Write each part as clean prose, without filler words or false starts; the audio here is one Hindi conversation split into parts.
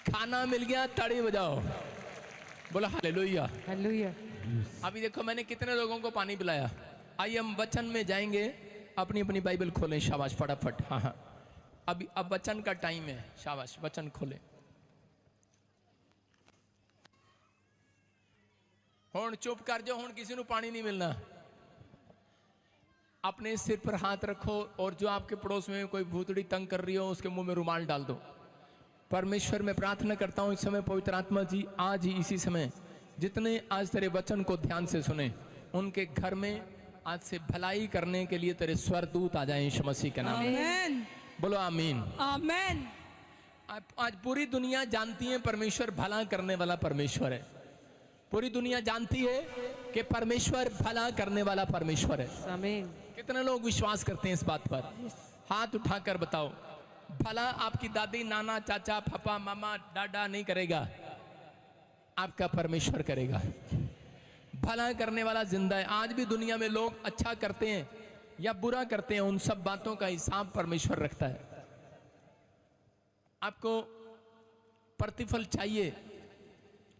खाना मिल गया, ताड़ी बजाओ, बोलो हालेलुया। हालेलुया। अभी देखो मैंने कितने लोगों को पानी पिलाया। आइए हम वचन में जाएंगे। अपनी अपनी बाइबल खोलें, शाबाश, फटाफट। हाँ हाँ, अभी अब वचन का टाइम है, शाबाश, वचन खोलें। हुण चुप कर जाओ, हुण किसी को पानी नहीं मिलना। अपने सिर पर हाथ रखो और जो आपके पड़ोस में कोई भूतड़ी तंग कर रही हो उसके मुंह में रुमाल डाल दो। परमेश्वर मैं प्रार्थना करता हूँ इस समय पवित्र आत्मा जी आज ही इसी समय जितने आज तेरे वचन को ध्यान से सुने उनके घर में आज से भलाई करने के लिए तेरे स्वर्गदूत आ जाएं यीशु मसीह के नाम में। आमीन। बोलो आमीन। आमीन। आज पूरी दुनिया जानती है परमेश्वर भला करने वाला परमेश्वर है। पूरी दुनिया जानती है कि परमेश्वर भला करने वाला परमेश्वर है। आमीन। कितने लोग विश्वास करते हैं इस बात पर? हाथ उठाकर बताओ। भला आपकी दादी, नाना, चाचा, पापा, मामा, दादा नहीं करेगा, आपका परमेश्वर करेगा। भला करने वाला जिंदा है। आज भी दुनिया में लोग अच्छा करते हैं या बुरा करते हैं, उन सब बातों का हिसाब परमेश्वर रखता है। आपको प्रतिफल चाहिए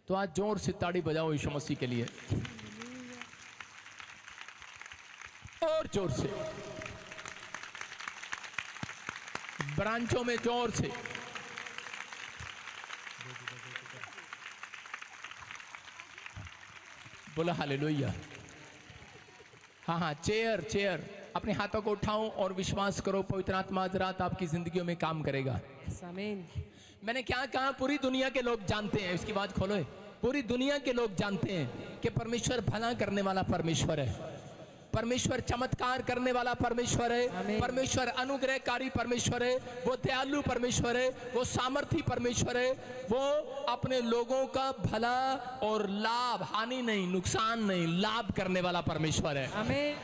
तो आज जोर से ताड़ी बजाओ यीशु मसीह के लिए, और जोर से, ब्रांचों में जोर से। बोला हालेलुया। हाँ हाँ, चेयर चेयर, अपने हाथों को उठाओ और विश्वास करो पवित्र आत्मा आज रात आपकी जिंदगियों में काम करेगा। आमीन। मैंने क्या कहा? पूरी दुनिया के लोग जानते हैं, इसकी बात खोलो। पूरी दुनिया के लोग जानते हैं कि परमेश्वर भला करने वाला परमेश्वर है। परमेश्वर चमत्कार करने वाला परमेश्वर है। परमेश्वर अनुग्रहकारी परमेश्वर है। वो दयालु परमेश्वर है। वो सामर्थी परमेश्वर है। वो अपने लोगों का भला और लाभ, हानि नहीं, नुकसान नहीं, लाभ करने वाला परमेश्वर है। आमीन।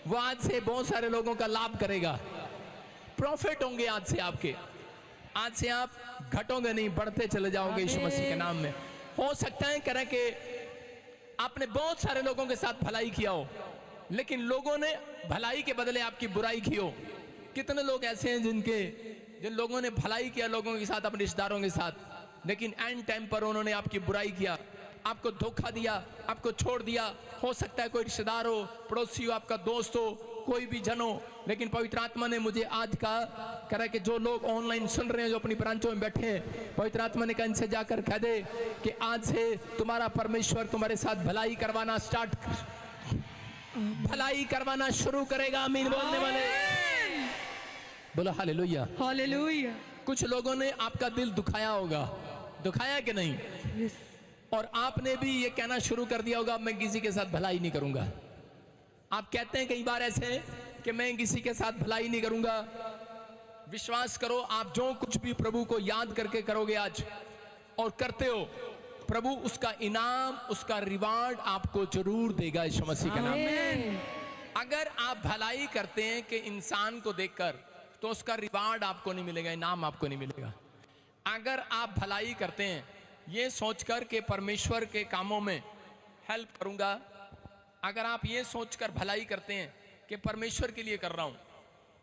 वो आज से बहुत सारे लोगों का लाभ करेगा। प्रॉफिट होंगे आज से आपके। आज से आप घटोगे नहीं, बढ़ते चले जाओगे यीशु मसीह के नाम में। हो सकता है करें कि आपने बहुत सारे लोगों के साथ भलाई किया हो, लेकिन लोगों ने भलाई के बदले आपकी बुराई की हो। कितने लोग ऐसे हैं जिन लोगों ने भलाई किया लोगों के साथ, अपने रिश्तेदारों के साथ, लेकिन एंड टाइम पर उन्होंने आपकी बुराई किया, आपको धोखा दिया, आपको छोड़ दिया। हो सकता है कोई रिश्तेदार हो, पड़ोसी हो, आपका दोस्त हो, कोई भी जन हो। लेकिन पवित्र आत्मा ने मुझे आज कहा कि जो लोग ऑनलाइन सुन रहे हैं, जो अपनी ब्रांचों में बैठे हैं, पवित्र आत्मा ने कहा इनसे जाकर कह दे कि आज से तुम्हारा परमेश्वर तुम्हारे साथ भलाई करवाना भलाई करवाना शुरू करेगा। आमीन बोलने वाले बोलो हालेलुया। हालेलुया। कुछ लोगों ने आपका दिल दुखाया होगा, दुखाया कि नहीं? और आपने भी ये कहना शुरू कर दिया होगा मैं किसी के साथ भलाई नहीं करूंगा। आप कहते हैं कई बार ऐसे कि मैं किसी के साथ भलाई नहीं करूंगा। विश्वास करो, आप जो कुछ भी प्रभु को याद करके करोगे आज और करते हो, प्रभु उसका इनाम, उसका रिवार्ड आपको जरूर देगा यीशु मसीह के नाम में। अगर आप भलाई करते हैं कि इंसान को देखकर, तो उसका रिवार्ड आपको नहीं मिलेगा, इनाम आपको नहीं मिलेगा। अगर आप भलाई करते हैं ये सोचकर कि परमेश्वर के कामों में हेल्प करूंगा, अगर आप ये सोचकर भलाई करते हैं कि परमेश्वर के लिए कर रहा हूं,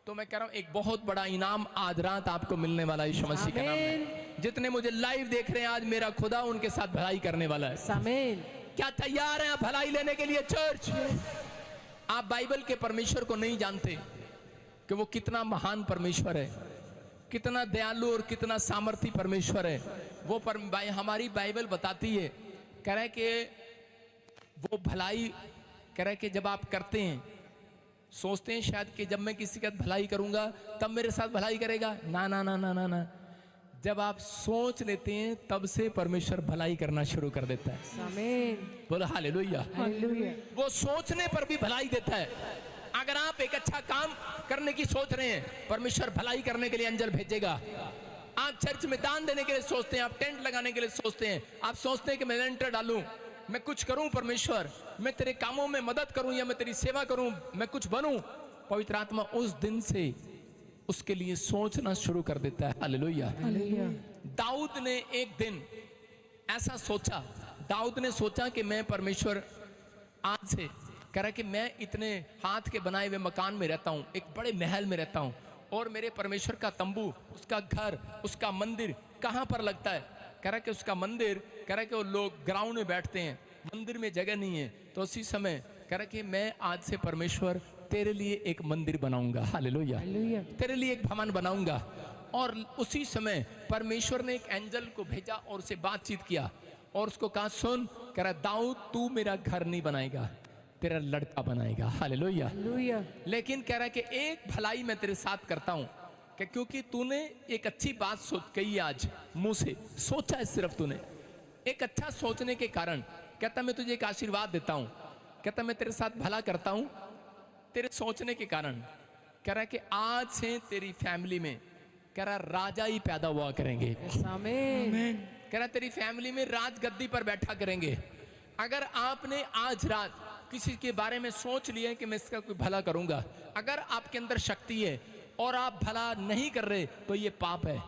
तो मैं कह रहा हूं एक बहुत बड़ा इनाम आज रात आपको मिलने वाला है यीशु मसीह के नाम में। जितने मुझे लाइव देख रहे हैं आज, मेरा खुदा उनके साथ भलाई करने वाला है। आमीन। क्या तैयार हैं भलाई लेने के लिए चर्च? आप बाइबल के परमेश्वर को नहीं जानते कि वो कितना महान परमेश्वर है, कितना दयालु और कितना सामर्थी परमेश्वर है। वो हमारी बाइबल बताती है, कह रहे कि वो भलाई, कह रहे कि जब आप करते हैं, सोचते हैं शायद कि जब मैं किसी का भलाई करूंगा तब मेरे साथ भलाई करेगा। ना ना ना ना ना ना, जब आप सोच लेते हैं तब से परमेश्वर भलाई करना शुरू कर देता है। आमीन। बोलो हालेलुया। हालेलुया। वो सोचने पर भी भलाई देता है। अगर आप एक अच्छा काम करने की सोच रहे हैं, परमेश्वर भलाई करने के लिए अंजल भेजेगा। आप चर्च में दान देने के लिए सोचते हैं, आप टेंट लगाने के लिए सोचते हैं, आप सोचते हैं कि मैं लेंटर डालूं, मैं कुछ करूं परमेश्वर, मैं तेरे कामों में मदद करूं या मैं तेरी सेवा करूं, मैं कुछ बनूं। पवित्र आत्मा उस दिन से उसके लिए सोचना शुरू कर देता है। हालेलुया। दाऊद ने एक दिन ऐसा सोचा, दाऊद ने सोचा कि मैं परमेश्वर आज से कह रहा कि मैं इतने हाथ के बनाए हुए मकान में रहता हूं, एक बड़े महल में रहता हूं, और मेरे परमेश्वर का तंबू, उसका घर, उसका मंदिर कहां पर लगता है? कह रहा कि उसका मंदिर, कह रहा कि वो लोग ग्राउंड में बैठते हैं, मंदिर में जगह नहीं है। तो उसी समय कह रहा कि मैं आज से परमेश्वर तेरे लिए एक मंदिर बनाऊंगा, हालेलुया, हालेलुया। तेरे लिए एक भवन बनाऊंगा। और उसी समय परमेश्वर ने एक एंजल को भेजा और उससे बातचीत किया और उसको कहा, सुन, कह रहा दाऊद तू मेरा घर नहीं बनाएगा, तेरा लड़का बनाएगा, हालेलुया। हालेलुया। लेकिन कह रहा है कि एक भलाई मैं तेरे साथ करता हूं कि क्योंकि तूने एक अच्छी बात सोच कही, आज मुंह से सोचा है, सिर्फ तूने एक अच्छा सोचने के कारण कहता मैं तुझे एक आशीर्वाद देता हूं, कहता मैं तेरे साथ भला करता हूं तेरे सोचने के कारण। कह रहा है कि आज से तेरी फैमिली में, कह रहा राजा ही पैदा हुआ करेंगे, आमीन। कह रहा तेरी फैमिली में राजगद्दी पर बैठा करेंगे। अगर आपने आज रात किसी के बारे में सोच लिया कि मैं इसका कोई भला करूंगा, अगर आपके अंदर शक्ति है और आप भला नहीं कर रहे तो ये पाप है।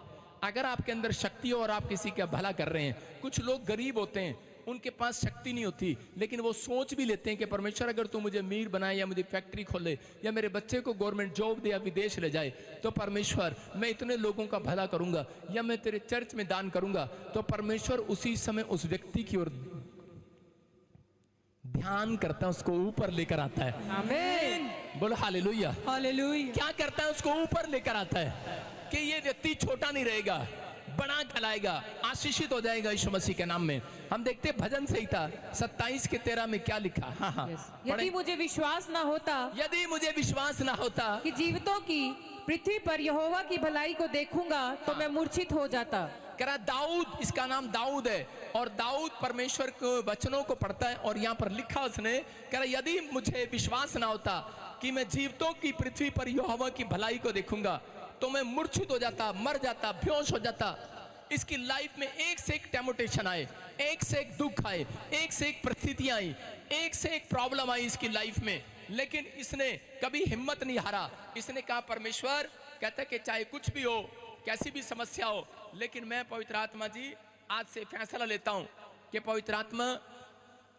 अगर आपके अंदर शक्ति है और आप किसी का भला कर रहे हैं, कुछ लोग गरीब होते हैं, उनके पास शक्ति नहीं होती, लेकिन वो सोच भी लेते हैं कि परमेश्वर अगर तू मुझे अमीर बनाए या मुझे फैक्ट्री खोले या मेरे बच्चे को गवर्नमेंट जॉब दे या विदेश ले जाए, तो परमेश्वर मैं इतने लोगों का भला करूंगा या मैं तेरे चर्च में दान करूंगा। तो परमेश्वर उसी समय उस व्यक्ति की ओर ध्यान करता है, उसको ऊपर लेकर आता है। आमीन। बोलो हालेलुया। हालेलुया। क्या करता है? उसको ऊपर लेकर आता है कि ये व्यक्ति छोटा नहीं रहेगा, बड़ा कहलाएगा, आशीषित हो जाएगा यीशु मसीह के नाम में। हम देखते हैं भजन संहिता 27:13 में क्या लिखा। हाँ हाँ, यदि मुझे विश्वास ना होता, यदि मुझे विश्वास ना होता कि जीवितों की पृथ्वी पर यहोवा की भलाई को देखूंगा तो मैं मूर्छित हो जाता। कह रहा दाऊद, इसका नाम दाऊद है और दाऊद परमेश्वर के वचनों को पढ़ता है और यहाँ पर लिखा उसने, कह रहा यदि मुझे विश्वास ना होता कि मैं जीवितों की पृथ्वी पर यहोवा की भलाई को देखूंगा तो मैं मूर्छित हो जाता, मर जाता, बेहोश हो जाता। इसकी लाइफ में एक से एक टेम्पटेशन आए, एक से एक दुख आए, एक से एक परिस्थितियां आई, एक से एक प्रॉब्लम आई इसकी लाइफ में, लेकिन इसने कभी हिम्मत नहीं हारा। इसने कहा परमेश्वर, कहता कि चाहे कुछ भी हो, कैसी भी समस्या हो, लेकिन मैं पवित्र आत्मा जी आज से फैसला लेता हूं कि पवित्र आत्मा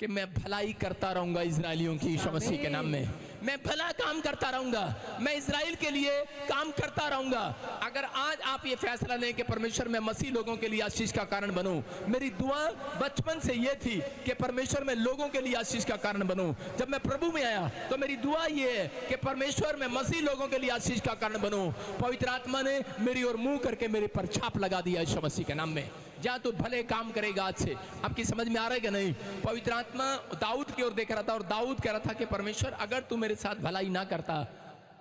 कि मैं भलाई करता रहूंगा इजरायलियों की यीशु मसीह के नाम में। मैं भला काम करता रहूंगा, मैं इजराइल के लिए काम करता रहूंगा। अगर आज आप ये फैसला लें कि परमेश्वर मैं मसीह लोगों के लिए आशीष का कारण बनूं, मेरी दुआ बचपन से ये थी कि परमेश्वर मैं लोगों के लिए आशीष का कारण बनूं। जब मैं प्रभु में आया तो मेरी दुआ ये है कि परमेश्वर मैं मसीह लोगों के लिए आशीष का कारण बनूं। पवित्र आत्मा ने मेरी ओर मुंह करके मेरे पर छाप लगा दिया यीशु मसीह के नाम में। जा तो भले काम करेगा आज से। आपकी समझ में आ रहा है कि नहीं? पवित्र आत्मा दाऊद की ओर देख रहा था और दाऊद कह रहा था कि परमेश्वर अगर तू मेरे साथ भलाई ना करता।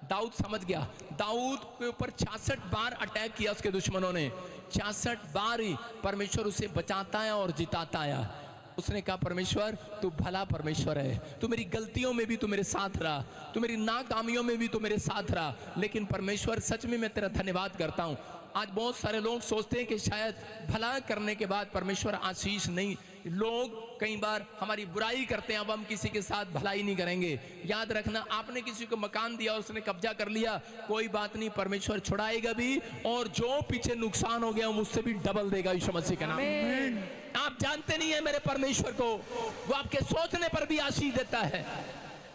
दाऊद समझ गया। दाऊद के ऊपर 66 बार अटैक किया उसके दुश्मनों ने, 66 बार ही परमेश्वर उसे बचाता है और जिताता है। उसने कहा परमेश्वर तू भला परमेश्वर है, तू मेरी गलतियों में भी तू मेरे साथ रहा, तू मेरी नाकामियों में भी तू मेरे साथ रहा, लेकिन परमेश्वर सच में मैं तेरा धन्यवाद करता हूँ। आज बहुत सारे लोग सोचते हैं कि शायद भला करने के बाद परमेश्वर आशीष नहीं। लोग कई बार हमारी बुराई करते हैं, अब हम किसी के साथ भलाई नहीं करेंगे। याद रखना, आपने किसी को मकान दिया, उसने कब्जा कर लिया, कोई बात नहीं, परमेश्वर छुड़ाएगा भी और जो पीछे नुकसान हो गया उससे भी डबल देगा यीशु मसीह के नाम। आप जानते नहीं है मेरे परमेश्वर को, वो आपके सोचने पर भी आशीष देता है,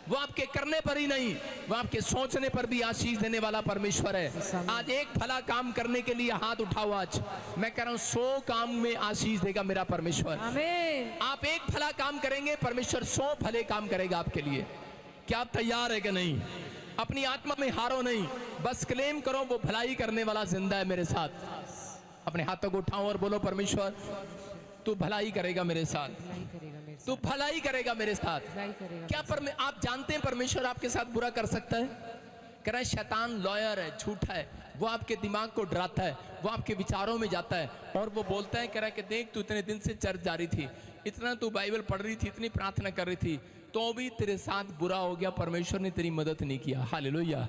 वो आपके करने पर ही नहीं, वो आपके सोचने पर भी आशीष देने वाला परमेश्वर है। आज एक भला काम करने के लिए हाथ उठाओ। आज मैं कह रहा हूं 100 काम में आशीष देगा मेरा परमेश्वर। आमीन। आप एक भला काम करेंगे, परमेश्वर 100 भले काम करेगा आपके लिए। क्या आप तैयार है कि नहीं? अपनी आत्मा में हारो नहीं, बस क्लेम करो वो भलाई करने वाला जिंदा है मेरे साथ। अपने हाथों को उठाओ और बोलो परमेश्वर तू भलाई करेगा मेरे साथ, तू भलाई करेगा मेरे साथ। क्या आप जानते हैं परमेश्वर आपके साथ बुरा कर सकता है? कह रहा है शैतान लॉयर है, झूठा है, वो आपके दिमाग को डराता है, वो आपके विचारों में जाता है और वो बोलता है, कह रहा है कि देख तू इतने दिन से चर्च जा रही थी, इतना तू बाइबल पढ़ रही थी, इतनी प्रार्थना कर रही थी, तो भी तेरे साथ बुरा हो गया, परमेश्वर ने तेरी मदद नहीं किया। हालेलुया।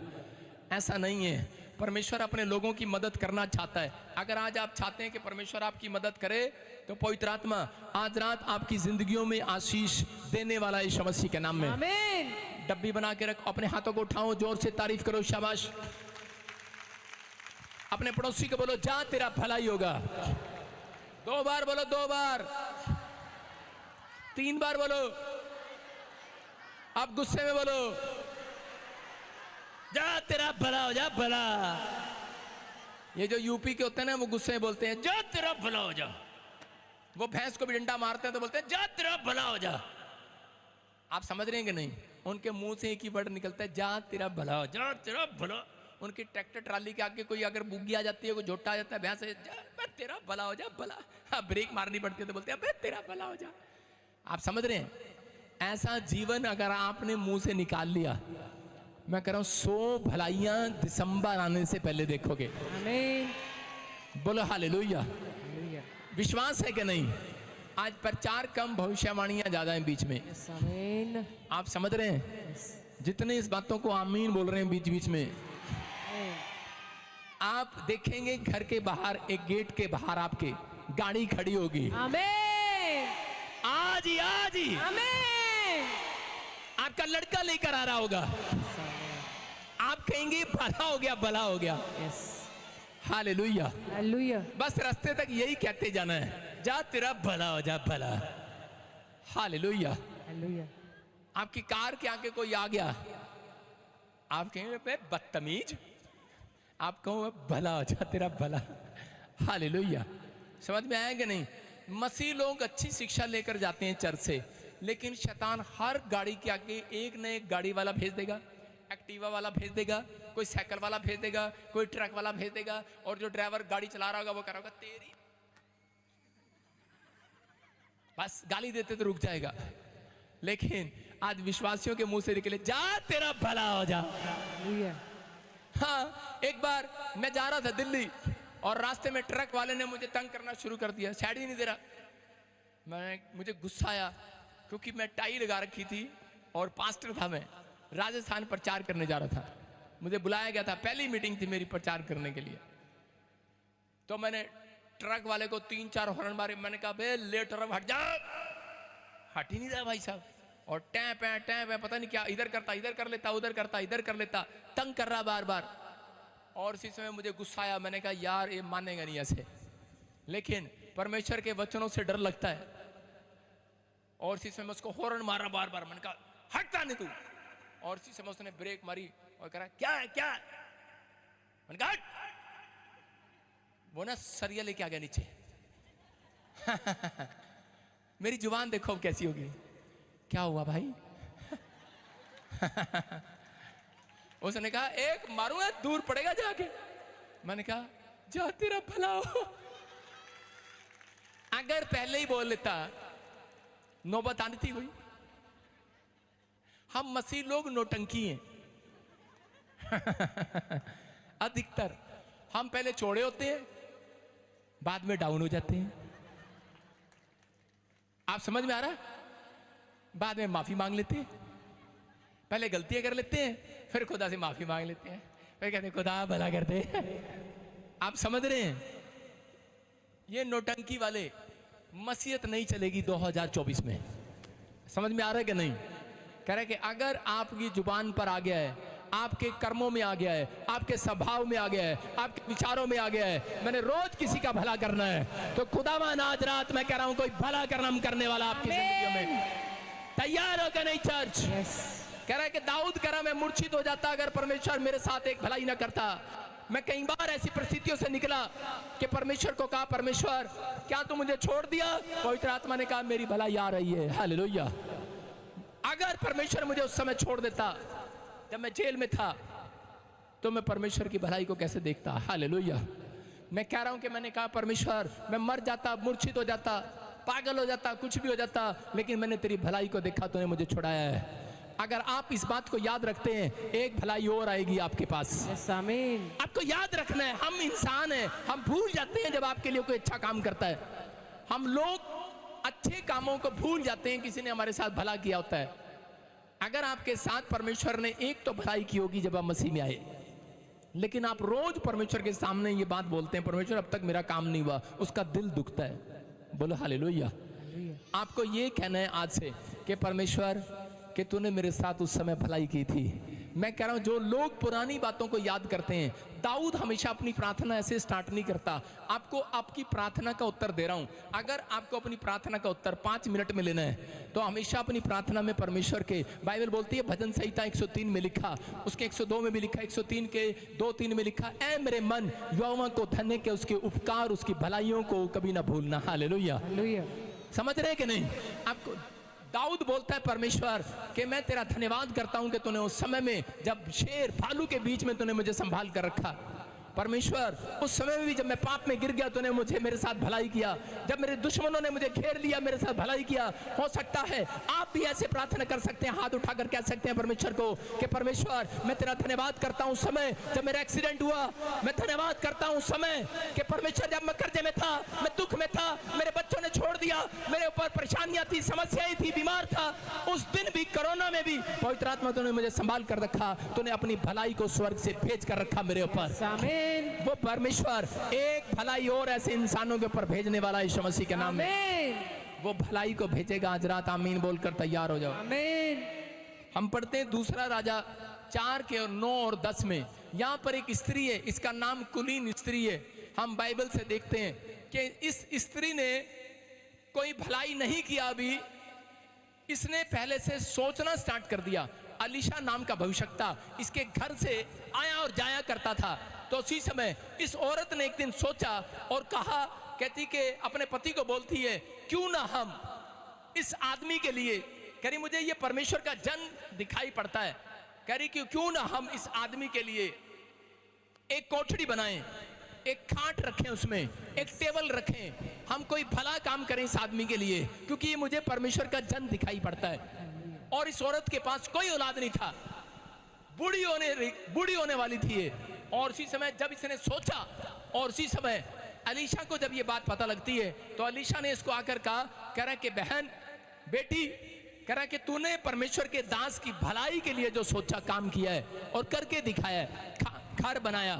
ऐसा नहीं है, परमेश्वर अपने लोगों की मदद करना चाहता है। अगर आज आप चाहते हैं कि परमेश्वर आपकी मदद करे तो पवित्र आत्मा आज रात आपकी जिंदगियों में आशीष देने वाला यीशु मसीह के नाम में। आमीन। डब्बी बना के रखो, अपने हाथों को उठाओ, जोर से तारीफ करो, शाबाश। अपने पड़ोसी को बोलो जा तेरा भलाई होगा। 2 बार बोलो, 2 बार, 3 बार बोलो। अब गुस्से में बोलो जा तेरा भला हो जा, भला। ये जो यूपी के होते हैं ना, वो गुस्से में बोलते हैं जा तेरा भला हो जा। वो भैंस को भी डंडा मारते हैं तो बोलते हैं जा तेरा भला हो जा। आप समझ रहे हैं कि नहीं? उनके मुंह से एक ही वर्ड निकलता है, जा तेरा भला हो, जा तेरा भला। उनकी ट्रैक्टर ट्राली के आगे कोई अगर बुग्गी आ जाती है, कोई झोटा आ जाता है, भैंस जा बे तेरा भला हो जा, भला। हाँ, ब्रेक मारनी पड़ती है तो बोलते हैं बे तेरा भला हो जा। आप समझ रहे हैं? ऐसा जीवन अगर आपने मुंह से निकाल लिया, मैं कह रहा हूं 100 भलाइयां दिसंबर आने से पहले देखोगे। आमीन। बोलो हालेलुया। हालेलुया। विश्वास है कि नहीं? आज प्रचार कम, भविष्यवाणियां ज्यादा हैं बीच में। यस, आमीन। आप समझ रहे हैं? जितने इस बातों को आमीन बोल रहे हैं बीच बीच में, आप देखेंगे घर के बाहर, एक गेट के बाहर आपके गाड़ी खड़ी होगी। आमीन। आज ही आमीन। आपका लड़का लेकर आ रहा होगा। आप कहेंगे भला हो गया, भला हो गया। यस। हालेलुया। हालेलुया। बस रास्ते तक यही कहते जाना है, जा तेरा भला हो जा, भला। हालेलुया। हालेलुया। आपकी कार के आगे कोई आ गया, आप कहेंगे बे बदतमीज। आप कहो भला हो जा, तेरा भला। हालेलुया। समझ में आया कि नहीं? मसीह लोग अच्छी शिक्षा लेकर जाते हैं चर्च से, लेकिन शैतान हर गाड़ी के आगे एक न एक गाड़ी वाला भेज देगा, एक्टिवा वाला भेज देगा, कोई साइकिल वाला भेज देगा, कोई ट्रक वाला भेज देगा, और जो ड्राइवर गाड़ी चला रहा होगा वो कह रहा होगा तेरी, बस गाली देते तो रुक जाएगा। लेकिन आज विश्वासियों के मुंह से निकले, जा तेरा भला हो जा। हालेलुया। हाँ, एक बार मैं जा रहा था दिल्ली और रास्ते में ट्रक वाले ने मुझे तंग करना शुरू कर दिया, साइड ही नहीं दे रहा। मुझे गुस्सा आया क्योंकि मैं टाई लगा रखी थी और पास्टर था, मैं राजस्थान प्रचार करने जा रहा था। मुझे बुलाया गया था, पहली मीटिंग थी मेरी प्रचार करने के लिए। तो मैंने ट्रक वाले को 3-4 हॉर्न मारे। मैंने कहा बे लेट रहा, हट जा। हट ही नहीं रहा भाई साहब, और टैप है पता नहीं क्या, इधर करता इधर कर लेता, उधर करता इधर कर लेता, तंग कर रहा बार बार। और इसी समय मुझे गुस्सा आया, मैंने कहा यार ये मानेगा नहीं ऐसे। लेकिन परमेश्वर के वचनों से डर लगता है, और इसी समय उसको हॉर्न मारा बार बार। मैंने कहा हटता नहीं तू, और इसी समय उसने ब्रेक मारी और कहा क्या है क्या है? मैंने कहा हट। वो ना सरिया लेके आ गया नीचे। मेरी जुबान देखो अब कैसी होगी। क्या हुआ भाई? उसने कहा एक मारूंगा दूर पड़ेगा जाके। मैंने कहा जा तेरा भला हो। अगर पहले ही बोल लेता नौबत आनी थी कोई। हम मसीह लोग नौटंकी हैं। अधिकतर हम पहले चौड़े होते हैं, बाद में डाउन हो जाते हैं। आप समझ में आ रहा? बाद में माफी मांग लेते हैं, पहले गलतियां कर लेते हैं, फिर खुदा से माफी मांग लेते हैं, फिर कहते हैं खुदा भला कर दे। आप समझ रहे हैं? ये नौटंकी वाले मसीहत नहीं चलेगी 2024 में। समझ में आ रहा है कि नहीं? कह रहे कि अगर आपकी जुबान पर आ गया है, आपके कर्मों में आ गया है, आपके स्वभाव में आ गया है, आपके विचारों में आ गया है, मैंने रोज किसी का भला करना है, तो खुदावन आज रात मैं कह रहा हूं कोई भला कर्म करने वाला आपकी जिंदगी में तैयार हो क्या नहीं चर्च? कह रहा है कि दाऊद कह रहा मैं मूर्छित हो जाता अगर परमेश्वर मेरे साथ एक भलाई ना करता। मैं कई बार ऐसी परिस्थितियों से निकला कि परमेश्वर को कहा परमेश्वर क्या तू मुझे छोड़ दिया? पवित्र आत्मा ने कहा मेरी भलाई आ रही है। हालेलुया। अगर परमेश्वर मुझे उस समय छोड़ देता जब मैं जेल में था, तो मैं परमेश्वर की भलाई को कैसे देखता? हालेलुया। मैं कह रहा हूं कि मैंने कहा परमेश्वर मैं मर जाता, मूर्छित हो जाता, पागल हो जाता, कुछ भी हो जाता, लेकिन मैंने तेरी भलाई को देखा, तूने मुझे छुड़ाया है। अगर आप इस बात को याद रखते हैं, एक भलाई और आएगी आपके पास। आमीन। आपको याद रखना है, हम इंसान हैं, हम भूल जाते हैं जब आपके लिए कोई अच्छा काम करता है। हम लोग अच्छे कामों को भूल जाते हैं, किसी ने हमारे साथ भला किया होता है। अगर आपके साथ परमेश्वर ने एक तो भलाई की होगी जब आप मसीह में आए, लेकिन आप रोज परमेश्वर के सामने ये बात बोलते हैं परमेश्वर अब तक मेरा काम नहीं हुआ, उसका दिल दुखता है। बोलो हालेलुया। आपको ये कहना है आज से कि परमेश्वर कि तूने मेरे साथ उस समय भलाई की थी, मैं कह रहा हूं जो लोग पुरानी बातों को याद करते हैं, दाऊद हमेशा अपनी प्रार्थना ऐसे स्टार्ट नहीं करता। आपको आपकी प्रार्थना का उत्तर दे रहा हूं। अगर आपको अपनी प्रार्थना का उत्तर 5 मिनट में लेना है तो हमेशा अपनी प्रार्थना में परमेश्वर के, बाइबल बोलती है भजन संहिता 103 में लिखा, उसके 102 में भी लिखा, 103 के 2-3 में लिखा, ऐ मेरे मन यहोवा को धन्य के उसके उपकार उसकी भलाइयों को कभी ना भूलना। हालेलुया। हालेलुया। समझ रहे कि नहीं? आपको दाऊद बोलता है परमेश्वर कि मैं तेरा धन्यवाद करता हूं कि तूने उस समय में जब शेर भालू के बीच में तूने मुझे संभाल कर रखा। परमेश्वर उस समय में भी जब मैं पाप में गिर गया तूने मुझे मेरे साथ भलाई किया, जब मेरे दुश्मनों ने मुझे घेर लिया मेरे साथ भलाई किया। हो सकता है आप भी ऐसे प्रार्थना कर सकते हैं, हाथ उठाकर कह सकते हैं परमेश्वर को कि परमेश्वर मैं तेरा धन्यवाद करता हूं उस समय जब मेरा एक्सीडेंट हुआ, मैं धन्यवाद करता हूं उस समय कि परमेश्वर जब मैं कर्जे में था, मैं दुख में था, मेरे बच्चों ने छोड़ दिया, मेरे ऊपर परेशानियां थी, समस्याएं थी, बीमार था, उस दिन भी कोरोना में भी पवित्र आत्मा तूने मुझे संभाल कर रखा, तूने अपनी भलाई को स्वर्ग से भेज कर रखा मेरे ऊपर। आमीन। वो परमेश्वर एक भलाई और ऐसे इंसानों के ऊपर भेजने वाला यीशु मसीह के नाम में, आमीन। वो भलाई को भेजेगा। आज रात आमीन बोलकर तैयार हो जाओ। आमीन। हम पढ़ते हैं दूसरा राजा 4 के 9 और 10 में, यहाँ पर एक स्त्री है, इसका नाम कुलीन स्त्री है। हम बाइबल से देखते हैं कि इस स्त्री ने कोई भलाई नहीं किया, अभी इसने पहले से सोचना स्टार्ट कर दिया। अलीशा नाम का भविष्यवक्ता इसके घर से आया और जाया करता था। तो उसी समय इस औरत ने एक दिन सोचा और कहा, कहती कि अपने पति को बोलती है, क्यों ना हम इस आदमी के लिए, कह रही मुझे ये परमेश्वर का जन दिखाई पड़ता है, कह रही क्यों ना हम इस आदमी के लिए एक कोठड़ी बनाएं, एक खाट रखें, उसमें एक टेबल रखें, हम कोई भला काम करें इस आदमी के लिए, क्योंकि ये मुझे परमेश्वर का जन दिखाई पड़ता है। और इस औरत के पास कोई औलाद नहीं था, बूढ़ी होने वाली थी ये। और उसी समय जब इसने सोचा और उसी समय अलीशा को जब ये बात पता लगती है तो अलीशा ने इसको आकर कहा, कह रहा है कि बहन बेटी, कह रहा है कि तूने परमेश्वर के दास की भलाई के लिए जो सोचा काम किया है और करके दिखाया है, घर बनाया,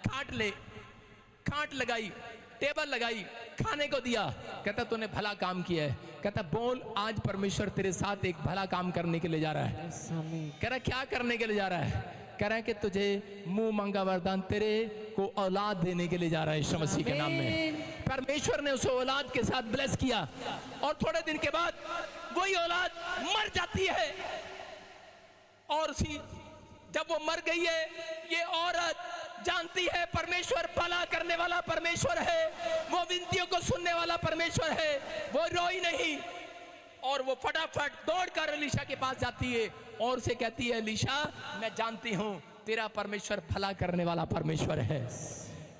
खाट लगाई, टेबल लगाई, खाने को दिया, कहता तूने भला काम किया है। कहता बोल आज परमेश्वर तेरे साथ एक भला काम करने के लिए जा रहा है। कह रहा क्या करने के लिए जा रहा है? कह रहा है कि तुझे मुंह मांगा वरदान तेरे को औलाद देने के लिए जा रहा है यीशु मसीह के नाम में। परमेश्वर ने उसे औलाद के साथ ब्लेस किया और थोड़े दिन के बाद वही औलाद मर जाती है। और जब वो मर गई है, ये औरत जानती है परमेश्वर भला करने वाला परमेश्वर है, वो विनतियों को सुनने वाला परमेश्वर है, वो रोई नहीं। और वो फटाफट दौड़कर अलीशा के पास जाती है और उसे कहती है, अलीशा मैं जानती हूं तेरा परमेश्वर भला करने वाला परमेश्वर है।